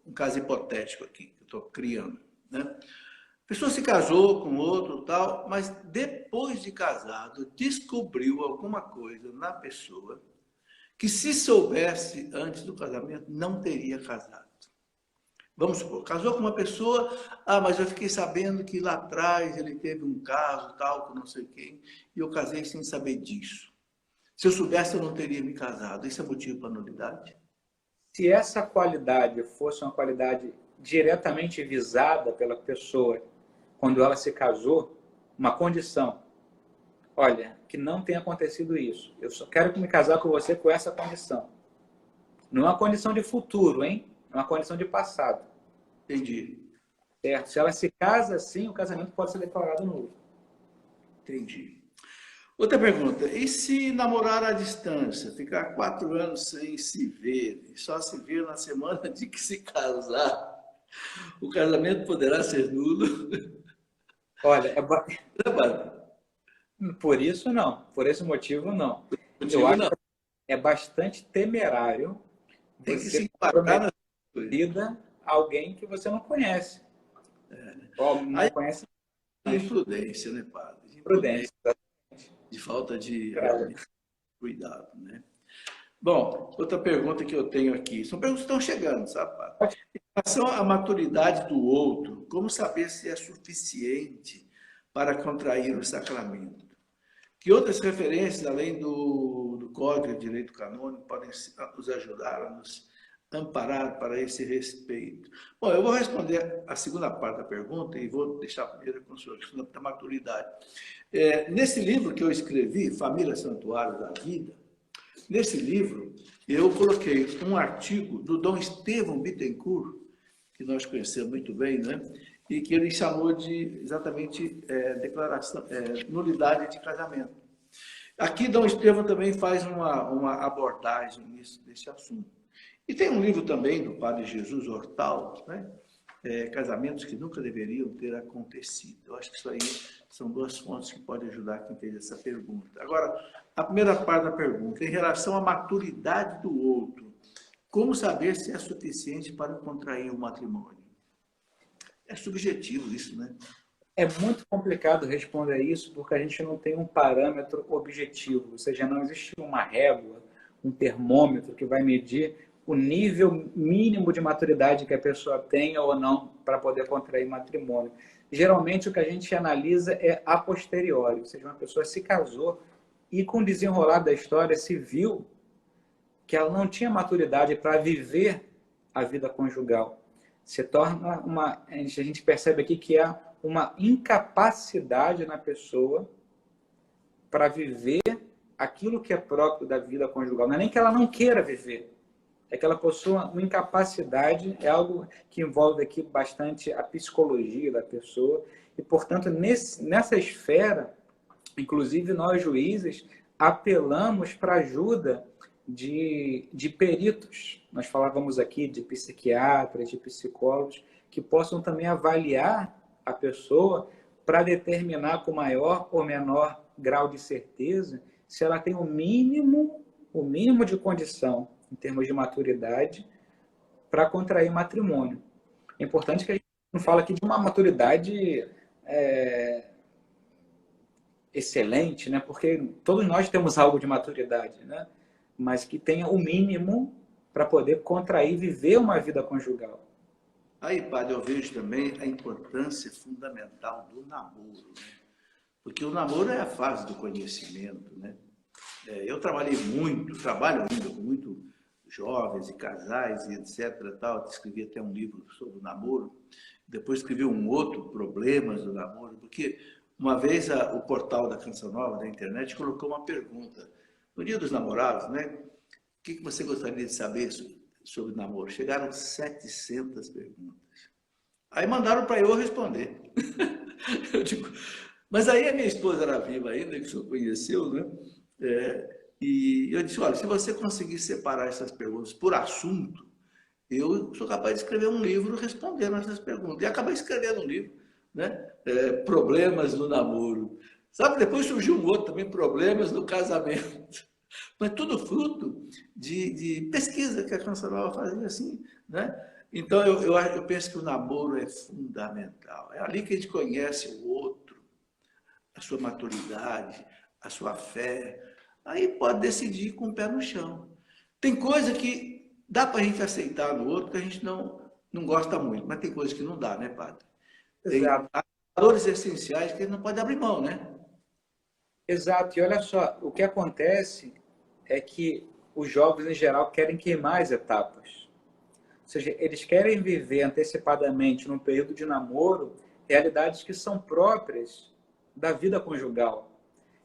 Speaker 1: um caso hipotético aqui, que eu estou criando, né? A pessoa se casou com outro tal, mas depois de casado, descobriu alguma coisa na pessoa que se soubesse antes do casamento, não teria casado. Vamos supor, casou com uma pessoa, mas eu fiquei sabendo que lá atrás ele teve um caso tal, com não sei quem, e eu casei sem saber disso. Se eu soubesse, eu não teria me casado. Isso é motivo para nulidade?
Speaker 2: Se essa qualidade fosse uma qualidade diretamente visada pela pessoa quando ela se casou, uma condição, olha, que não tenha acontecido isso. Eu só quero me casar com você com essa condição. Não é uma condição de futuro, hein? É uma condição de passado.
Speaker 1: Entendi.
Speaker 2: Certo? Se ela se casa assim, o casamento pode ser declarado nulo.
Speaker 1: Entendi. Outra pergunta, e se namorar à distância, ficar 4 anos sem se ver, e só se ver na semana de que se casar, o casamento poderá ser nulo?
Speaker 2: Olha,
Speaker 1: Trabalho.
Speaker 2: por isso não, por esse motivo não.
Speaker 1: Eu acho que
Speaker 2: é bastante temerário
Speaker 1: tem que
Speaker 2: você
Speaker 1: se impactar na
Speaker 2: vida a alguém que você não conhece. Não
Speaker 1: aí,
Speaker 2: conhece.
Speaker 1: Imprudência, né, padre?
Speaker 2: Imprudência.
Speaker 1: De falta de cuidado, né? Bom, outra pergunta que eu tenho aqui. São perguntas que estão chegando, sabe, padre? Em relação à maturidade do outro, como saber se é suficiente para contrair o sacramento? Que outras referências, além do Código de Direito Canônico, podem nos ajudar a nos amparar para esse respeito? Bom, eu vou responder a segunda parte da pergunta e vou deixar a primeira com o senhor, da maturidade. Nesse livro que eu escrevi, Família Santuário da Vida, nesse livro eu coloquei um artigo do Dom Estevão Bittencourt, que nós conhecemos muito bem, né? E que ele chamou de exatamente declaração, nulidade de casamento. Aqui Dom Estevão também faz uma abordagem desse assunto. E tem um livro também do Padre Jesus Hortal, né? Casamentos que nunca deveriam ter acontecido. Eu acho que isso aí são duas fontes que podem ajudar quem fez essa pergunta. Agora, a primeira parte da pergunta, em relação à maturidade do outro, como saber se é suficiente para contrair um matrimônio? É subjetivo isso, né?
Speaker 2: É muito complicado responder isso porque a gente não tem um parâmetro objetivo, ou seja, não existe uma régua, um termômetro que vai medir o nível mínimo de maturidade que a pessoa tenha ou não para poder contrair matrimônio. Geralmente o que a gente analisa é a posteriori, ou seja, uma pessoa se casou e com o desenrolar da história se viu que ela não tinha maturidade para viver a vida conjugal. Se torna a gente percebe aqui que há uma incapacidade na pessoa para viver aquilo que é próprio da vida conjugal. Não é nem que ela não queira viver, é que ela possui uma incapacidade, é algo que envolve aqui bastante a psicologia da pessoa, e, portanto, nessa esfera, inclusive nós juízes, apelamos para a ajuda de peritos. Nós falávamos aqui de psiquiatras, de psicólogos, que possam também avaliar a pessoa para determinar com maior ou menor grau de certeza se ela tem o mínimo de condição em termos de maturidade para contrair matrimônio. É importante que a gente não fala aqui de uma maturidade excelente, né? Porque todos nós temos algo de maturidade, né? Mas que tenha o mínimo para poder contrair e viver uma vida conjugal.
Speaker 1: Aí, padre, eu vejo também a importância fundamental do namoro, né? Porque o namoro é a fase do conhecimento, né? Eu trabalho ainda com muito jovens e casais e etc. Tal. Escrevi até um livro sobre o namoro. Depois escrevi um outro, Problemas do Namoro, porque uma vez o portal da Canção Nova, da internet, colocou uma pergunta. No Dia dos Namorados, né? O que você gostaria de saber sobre namoro? Chegaram 700 perguntas. Aí mandaram para eu responder. Eu digo, mas aí a minha esposa era viva ainda, que o senhor conheceu, né? E eu disse, olha, se você conseguir separar essas perguntas por assunto, eu sou capaz de escrever um livro respondendo essas perguntas. E acabei escrevendo um livro, né? Problemas no namoro. Sabe, depois surgiu um outro também, Problemas no casamento. Mas tudo fruto de pesquisa que a Cancerola fazia assim, né? Então, eu penso que o namoro é fundamental. É ali que a gente conhece o outro, a sua maturidade, a sua fé. Aí pode decidir com o pé no chão. Tem coisa que dá para a gente aceitar no outro que a gente não gosta muito, mas tem coisa que não dá, né, padre? Tem
Speaker 2: Exato.
Speaker 1: valores essenciais que a gente não pode abrir mão, né?
Speaker 2: Exato. E olha só, o que acontece é que os jovens, em geral, querem queimar as etapas. Ou seja, eles querem viver antecipadamente, num período de namoro, realidades que são próprias da vida conjugal.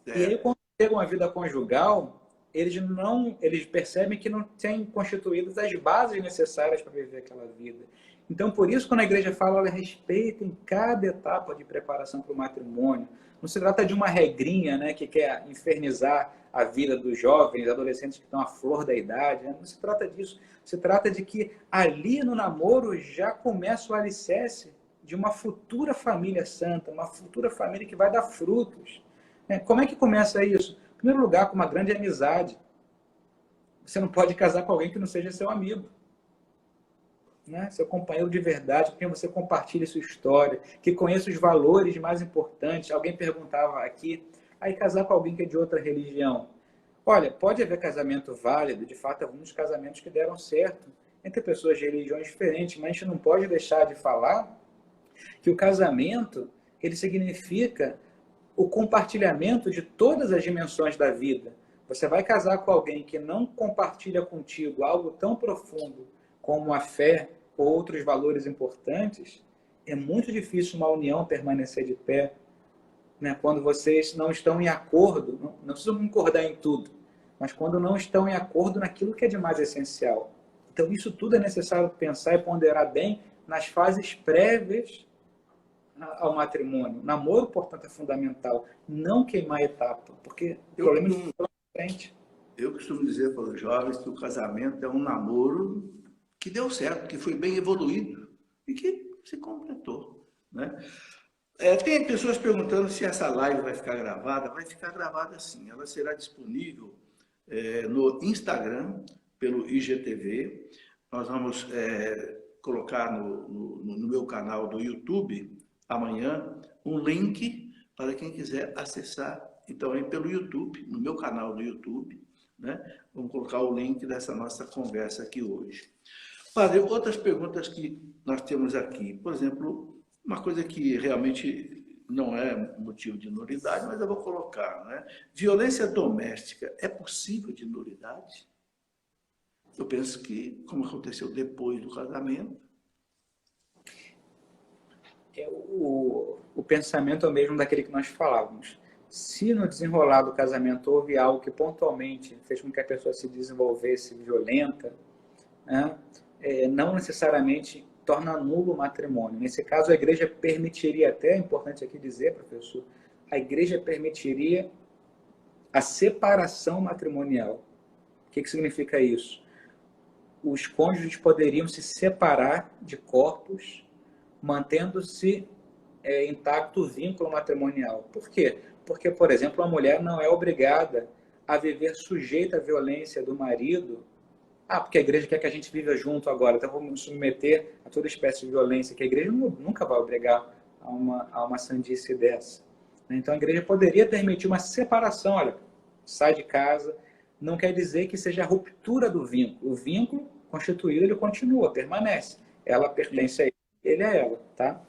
Speaker 2: E aí,
Speaker 1: É,
Speaker 2: quando chegam à vida conjugal, eles percebem que não têm constituídas as bases necessárias para viver aquela vida. Então, por isso, quando a igreja fala, olha, respeitem cada etapa de preparação para o matrimônio. Não se trata de uma regrinha, né, que quer infernizar a vida dos jovens, adolescentes que estão à flor da idade. Né? Não se trata disso. Se trata de que ali no namoro já começa o alicerce de uma futura família santa, uma futura família que vai dar frutos. Como é que começa isso? Em primeiro lugar, com uma grande amizade. Você não pode casar com alguém que não seja seu amigo, né? Seu companheiro de verdade, com quem você compartilha sua história, que conheça os valores mais importantes. Alguém perguntava aqui, aí casar com alguém que é de outra religião. Olha, pode haver casamento válido, de fato, alguns casamentos que deram certo entre pessoas de religiões diferentes, mas a gente não pode deixar de falar que o casamento, ele significa o compartilhamento de todas as dimensões da vida. Você vai casar com alguém que não compartilha contigo algo tão profundo como a fé ou outros valores importantes, é muito difícil uma união permanecer de pé, né? Quando vocês não estão em acordo, não precisam concordar em tudo, mas quando não estão em acordo naquilo que é de mais essencial. Então, isso tudo é necessário pensar e ponderar bem nas fases prévias ao matrimônio. O namoro, portanto, é fundamental. Não queimar a etapa, porque o
Speaker 1: eu,
Speaker 2: problema é
Speaker 1: costumo-
Speaker 2: frente.
Speaker 1: eu costumo dizer para os jovens que o casamento é um namoro que deu certo, que foi bem evoluído e que se completou, né? Tem pessoas perguntando se essa live vai ficar gravada. Vai ficar gravada sim. Ela será disponível no Instagram, pelo IGTV. Nós vamos colocar no meu canal do YouTube, amanhã, um link para quem quiser acessar. Então, é pelo YouTube, no meu canal do YouTube, né? Vamos colocar o link dessa nossa conversa aqui hoje. Padre, outras perguntas que nós temos aqui. Por exemplo, uma coisa que realmente não é motivo de nulidade, mas eu vou colocar, né? Violência doméstica é possível de nulidade? Eu penso que, como aconteceu depois do casamento,
Speaker 2: O pensamento é o mesmo daquele que nós falávamos. Se no desenrolar do casamento houve algo que pontualmente fez com que a pessoa se desenvolvesse violenta, né, não necessariamente torna nulo o matrimônio. Nesse caso, a igreja permitiria, até é importante aqui dizer, professor, a igreja permitiria a separação matrimonial. O que significa isso? Os cônjuges poderiam se separar de corpos, mantendo-se intacto o vínculo matrimonial. Por quê? Porque, por exemplo, a mulher não é obrigada a viver sujeita à violência do marido. Porque a igreja quer que a gente viva junto agora, então vamos nos submeter a toda espécie de violência, que a igreja nunca vai obrigar a uma sandice dessa. Então a igreja poderia permitir uma separação, olha, sai de casa, não quer dizer que seja a ruptura do vínculo. O vínculo constituído, ele continua, permanece. Ela pertence a ele, ele a ela, tá?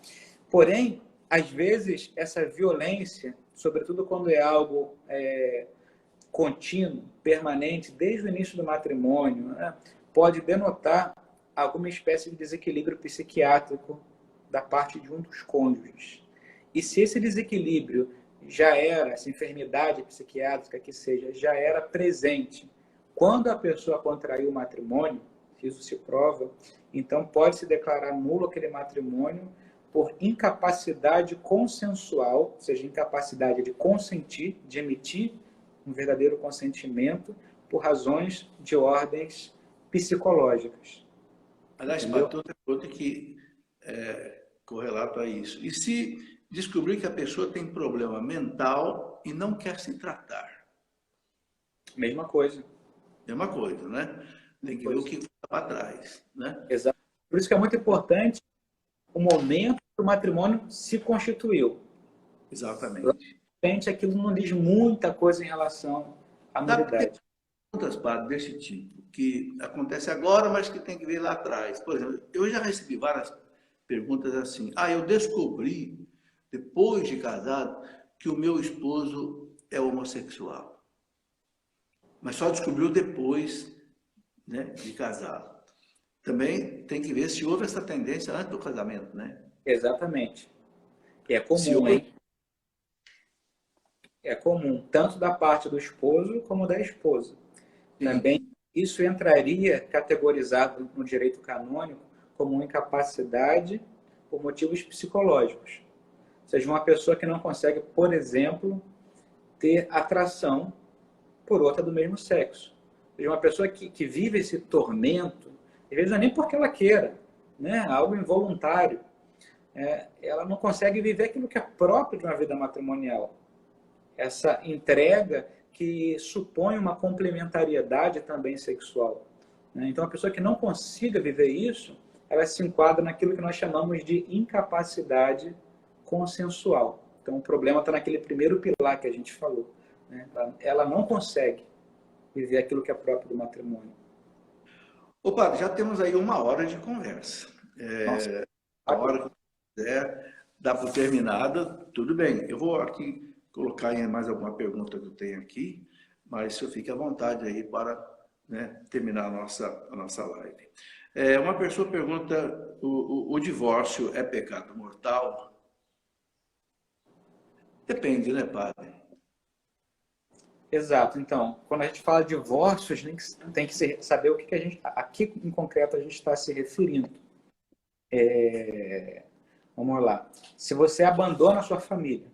Speaker 2: Porém, às vezes, essa violência, sobretudo quando é algo contínuo, permanente, desde o início do matrimônio, né, pode denotar alguma espécie de desequilíbrio psiquiátrico da parte de um dos cônjuges. E se esse desequilíbrio já era, essa enfermidade psiquiátrica que seja, já era presente quando a pessoa contraiu o matrimônio, isso se prova, então pode-se declarar nulo aquele matrimônio por incapacidade consensual, ou seja, incapacidade de consentir, de emitir um verdadeiro consentimento por razões de ordens psicológicas.
Speaker 1: aliás, Pato, outra pergunta que correlato a isso. E se descobrir que a pessoa tem problema mental e não quer se tratar?
Speaker 2: Mesma coisa.
Speaker 1: Mesma coisa, né? Tem que ver o que está para trás, né?
Speaker 2: Exato. Por isso que é muito importante o momento que o matrimônio se constituiu.
Speaker 1: Exatamente.
Speaker 2: Realmente, aquilo não diz muita coisa em relação à
Speaker 1: Sabe que tem
Speaker 2: nulidade.
Speaker 1: perguntas, padre, desse tipo, que acontece agora, mas que tem que ver lá atrás. Por exemplo, eu já recebi várias perguntas assim. Ah, eu descobri, depois de casado, que o meu esposo é homossexual. Mas só descobriu depois, né, de casado. Também tem que ver se houve essa tendência antes do casamento, né?
Speaker 2: Exatamente. E é
Speaker 1: Se
Speaker 2: comum,
Speaker 1: houve,
Speaker 2: hein? É comum, tanto da parte do esposo como da esposa. Também
Speaker 1: sim.
Speaker 2: isso entraria categorizado no direito canônico como incapacidade por motivos psicológicos. Ou seja, uma pessoa que não consegue, por exemplo, ter atração por outra do mesmo sexo. Ou seja, uma pessoa que vive esse tormento, às vezes não é nem porque ela queira, né? Algo involuntário. Ela não consegue viver aquilo que é próprio de uma vida matrimonial. Essa entrega que supõe uma complementariedade também sexual. Né? Então, a pessoa que não consiga viver isso, ela se enquadra naquilo que nós chamamos de incapacidade consensual. Então, o problema está naquele primeiro pilar que a gente falou. Né? Ela não consegue viver aquilo que é próprio do matrimônio.
Speaker 1: Ô, padre, já temos aí 1 hora de conversa.
Speaker 2: Nossa,
Speaker 1: A
Speaker 2: rápido.
Speaker 1: hora que quiser dar por terminada, tudo bem. Eu vou aqui colocar em mais alguma pergunta que eu tenho aqui, mas o senhor fique à vontade aí para, né, terminar a nossa live. Uma pessoa pergunta, o divórcio é pecado mortal? Depende, né, padre?
Speaker 2: Exato. Então, quando a gente fala de divórcio, a gente tem que saber o que a gente, a que em concreto a gente está se referindo. Vamos lá. Se você abandona a sua família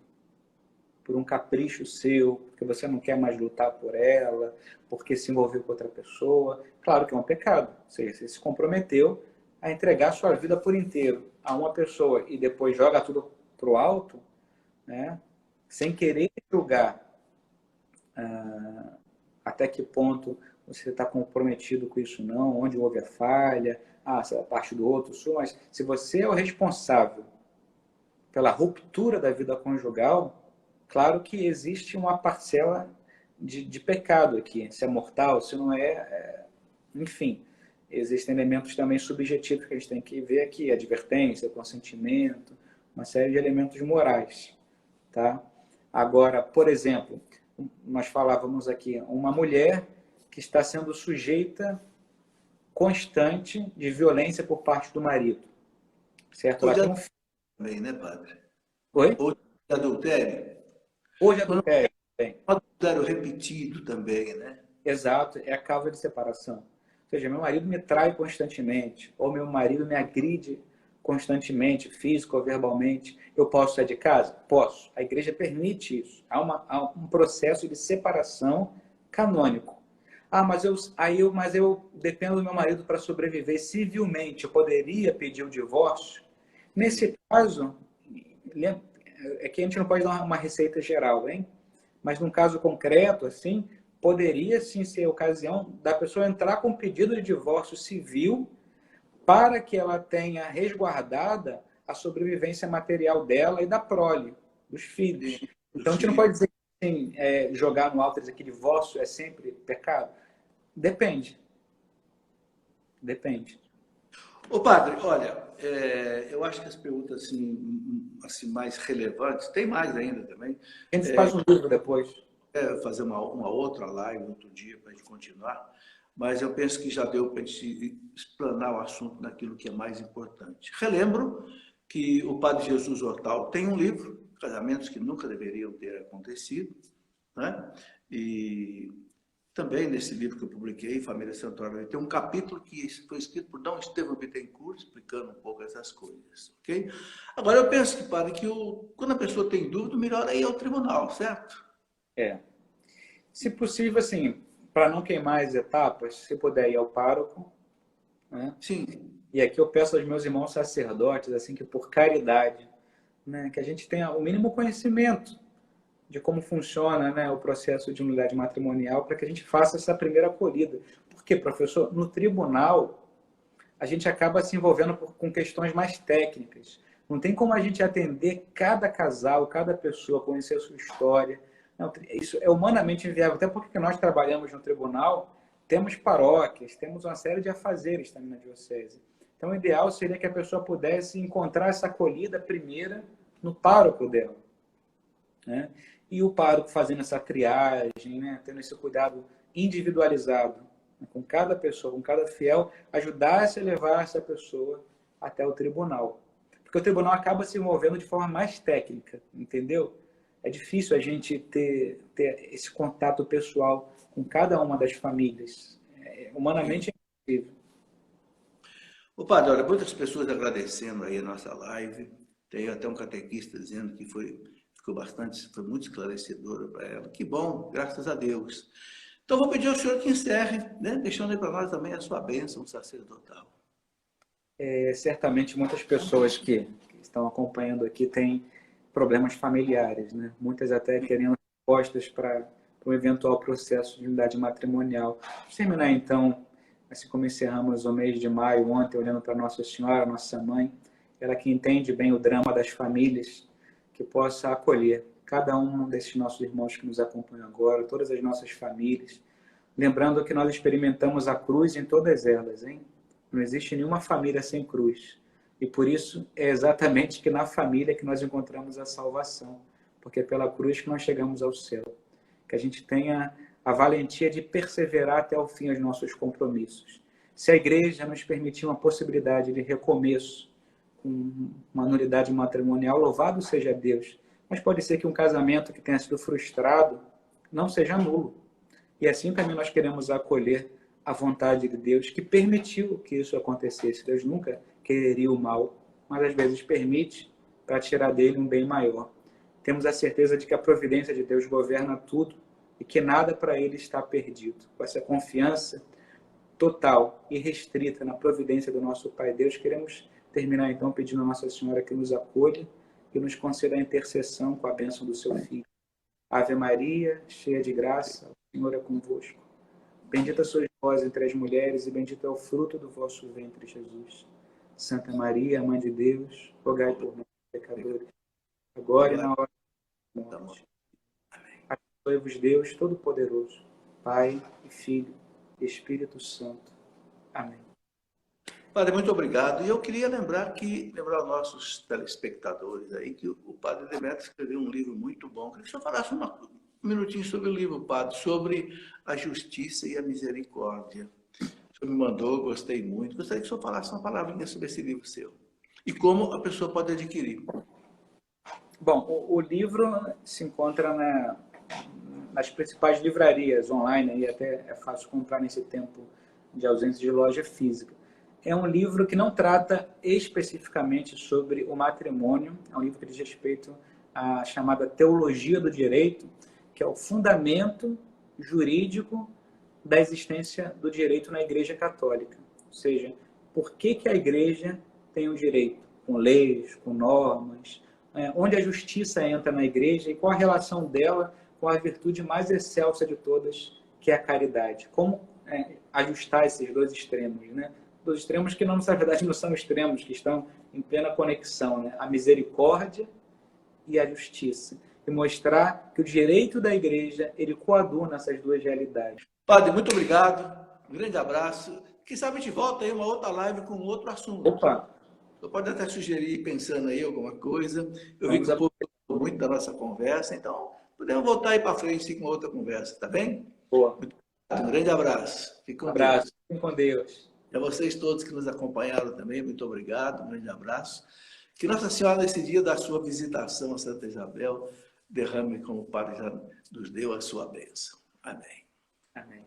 Speaker 2: por um capricho seu, porque você não quer mais lutar por ela, porque se envolveu com outra pessoa, claro que é um pecado. Ou seja, você se comprometeu a entregar a sua vida por inteiro a uma pessoa e depois joga tudo pro alto, né? Sem querer julgar até que ponto você está comprometido com isso não, onde houve a falha, se é a parte do outro, mas se você é o responsável pela ruptura da vida conjugal, claro que existe uma parcela de pecado aqui, se é mortal, se não é, enfim, existem elementos também subjetivos que a gente tem que ver aqui, advertência, consentimento, uma série de elementos morais, tá? Agora, por exemplo, nós falávamos aqui, uma mulher que está sendo sujeita constante de violência por parte do marido, certo?
Speaker 1: Ou
Speaker 2: Ela
Speaker 1: de
Speaker 2: tem um
Speaker 1: adultério
Speaker 2: filho.
Speaker 1: também, né, padre?
Speaker 2: Oi?
Speaker 1: Ou de adultério?
Speaker 2: Hoje
Speaker 1: Quando
Speaker 2: adultério também.
Speaker 1: é um adultério repetido também, né?
Speaker 2: Exato, é a causa de separação. Ou seja, meu marido me trai constantemente, ou meu marido me agride constantemente, físico ou verbalmente. Eu posso sair de casa? Posso. A igreja permite isso. Há um processo de separação canônico. Mas eu dependo do meu marido para sobreviver civilmente. Eu poderia pedir o divórcio? Nesse caso, é que a gente não pode dar uma receita geral, hein? Mas num caso concreto, assim, poderia sim ser a ocasião da pessoa entrar com pedido de divórcio civil para que ela tenha resguardada a sobrevivência material dela e da prole, dos filhos. Então, a gente não pode dizer que assim, jogar no alto dizer que divórcio é sempre pecado. Depende. Depende.
Speaker 1: Ô, padre, olha, eu acho que as perguntas assim, mais relevantes, tem mais ainda também,
Speaker 2: A gente faz um livro depois.
Speaker 1: fazer uma outra live outro dia para a gente continuar, mas eu penso que já deu para a gente explanar o assunto naquilo que é mais importante. Relembro que o padre Jesus Hortal tem um livro, Casamentos que Nunca Deveriam Ter Acontecido, né? E também nesse livro que eu publiquei, Família Santuário, tem um capítulo que foi escrito por D. Estevão Bittencourt, explicando um pouco essas coisas, ok? Agora, eu penso que, padre, que quando a pessoa tem dúvida, o melhor é ir ao tribunal, certo?
Speaker 2: É. Se possível, assim, para não queimar as etapas, se puder ir ao pároco, né?
Speaker 1: Sim,
Speaker 2: E aqui eu peço aos meus irmãos sacerdotes, assim, que por caridade, né, que a gente tenha o mínimo conhecimento de como funciona, né, o processo de unidade matrimonial para que a gente faça essa primeira acolhida. Porque, professor, no tribunal, a gente acaba se envolvendo com questões mais técnicas. Não tem como a gente atender cada casal, cada pessoa, conhecer a sua história. Não, isso é humanamente inviável, até porque nós trabalhamos no tribunal, temos paróquias, temos uma série de afazeres também na diocese. Então, o ideal seria que a pessoa pudesse encontrar essa acolhida primeira no pároco dela, né? E o pároco fazendo essa triagem, né? Tendo esse cuidado individualizado, né? Com cada pessoa, com cada fiel, ajudar-se a levar essa pessoa até o tribunal. Porque o tribunal acaba se envolvendo de forma mais técnica, entendeu? É difícil a gente ter esse contato pessoal com cada uma das famílias. Humanamente é impossível.
Speaker 1: Ô, padre, olha, muitas pessoas agradecendo aí a nossa live. Tem até um catequista dizendo que foi muito esclarecedora para ela. Que bom, graças a Deus. Então, vou pedir ao senhor que encerre, né, deixando aí para nós também a sua bênção sacerdotal.
Speaker 2: Certamente muitas pessoas que estão acompanhando aqui têm problemas familiares, né? Muitas até querendo respostas para um eventual processo de unidade matrimonial. Vamos terminar então, assim como encerramos o mês de maio ontem, olhando para Nossa Senhora, nossa mãe, ela que entende bem o drama das famílias, que possa acolher cada um desses nossos irmãos que nos acompanham agora, todas as nossas famílias, lembrando que nós experimentamos a cruz em todas elas, hein? Não existe nenhuma família sem cruz. E por isso é exatamente que na família que nós encontramos a salvação, porque é pela cruz que nós chegamos ao céu. Que a gente tenha a valentia de perseverar até o fim os nossos compromissos. Se a igreja nos permitir uma possibilidade de recomeço, com uma nulidade matrimonial, louvado seja Deus. Mas pode ser que um casamento que tenha sido frustrado não seja nulo. E assim também nós queremos acolher a vontade de Deus, que permitiu que isso acontecesse. Deus nunca quereria o mal, mas às vezes permite para tirar dele um bem maior. Temos a certeza de que a providência de Deus governa tudo e que nada para ele está perdido. Com essa confiança total e restrita na providência do nosso Pai Deus, queremos terminar então pedindo a Nossa Senhora que nos acolha e nos conceda a intercessão com a bênção do seu Filho. Ave Maria, cheia de graça, o Senhor é convosco. Bendita sois vós entre as mulheres e bendito é o fruto do vosso ventre, Jesus. Santa Maria, Mãe de Deus, rogai por nós, pecadores, agora e na hora da morte. Abençoe-vos Deus Todo-Poderoso, Pai e Filho e Espírito Santo. Amém.
Speaker 1: Padre, muito obrigado. E eu queria lembrar aos nossos telespectadores aí que o Padre Demétrio escreveu um livro muito bom. Queria que o senhor falasse um minutinho sobre o livro, Padre, sobre a justiça e a misericórdia. O senhor me mandou, gostei muito. Gostaria que o senhor falasse uma palavrinha sobre esse livro seu. E como a pessoa pode adquirir.
Speaker 2: Bom, o livro se encontra nas principais livrarias online, e até é fácil comprar nesse tempo de ausência de loja física. É um livro que não trata especificamente sobre o matrimônio, é um livro que diz respeito à chamada teologia do direito, que é o fundamento jurídico da existência do direito na Igreja Católica. Ou seja, por que a Igreja tem o direito? Com leis, com normas, onde a justiça entra na Igreja e qual a relação dela com a virtude mais excelsa de todas, que é a caridade. Como ajustar esses dois extremos, né? Dois extremos que, na verdade, não são extremos, que estão em plena conexão, né? A misericórdia e a justiça. E mostrar que o direito da Igreja, ele coaduna essas duas realidades.
Speaker 1: Padre, muito obrigado. Um grande abraço. Quem sabe a gente volta aí uma outra live com outro assunto.
Speaker 2: Opa!
Speaker 1: Você pode até sugerir, pensando aí alguma coisa. Eu vi que o povo gostou muito da nossa conversa, então podemos voltar aí para frente com outra conversa, tá bem?
Speaker 2: Boa.
Speaker 1: Um grande abraço.
Speaker 2: Fique com Deus. Fique com Deus.
Speaker 1: E a vocês todos que nos acompanharam também, muito obrigado, um grande abraço. Que Nossa Senhora, nesse dia da sua visitação a Santa Isabel, derrame, como o Padre já nos deu, a sua bênção. Amém.
Speaker 2: Amém.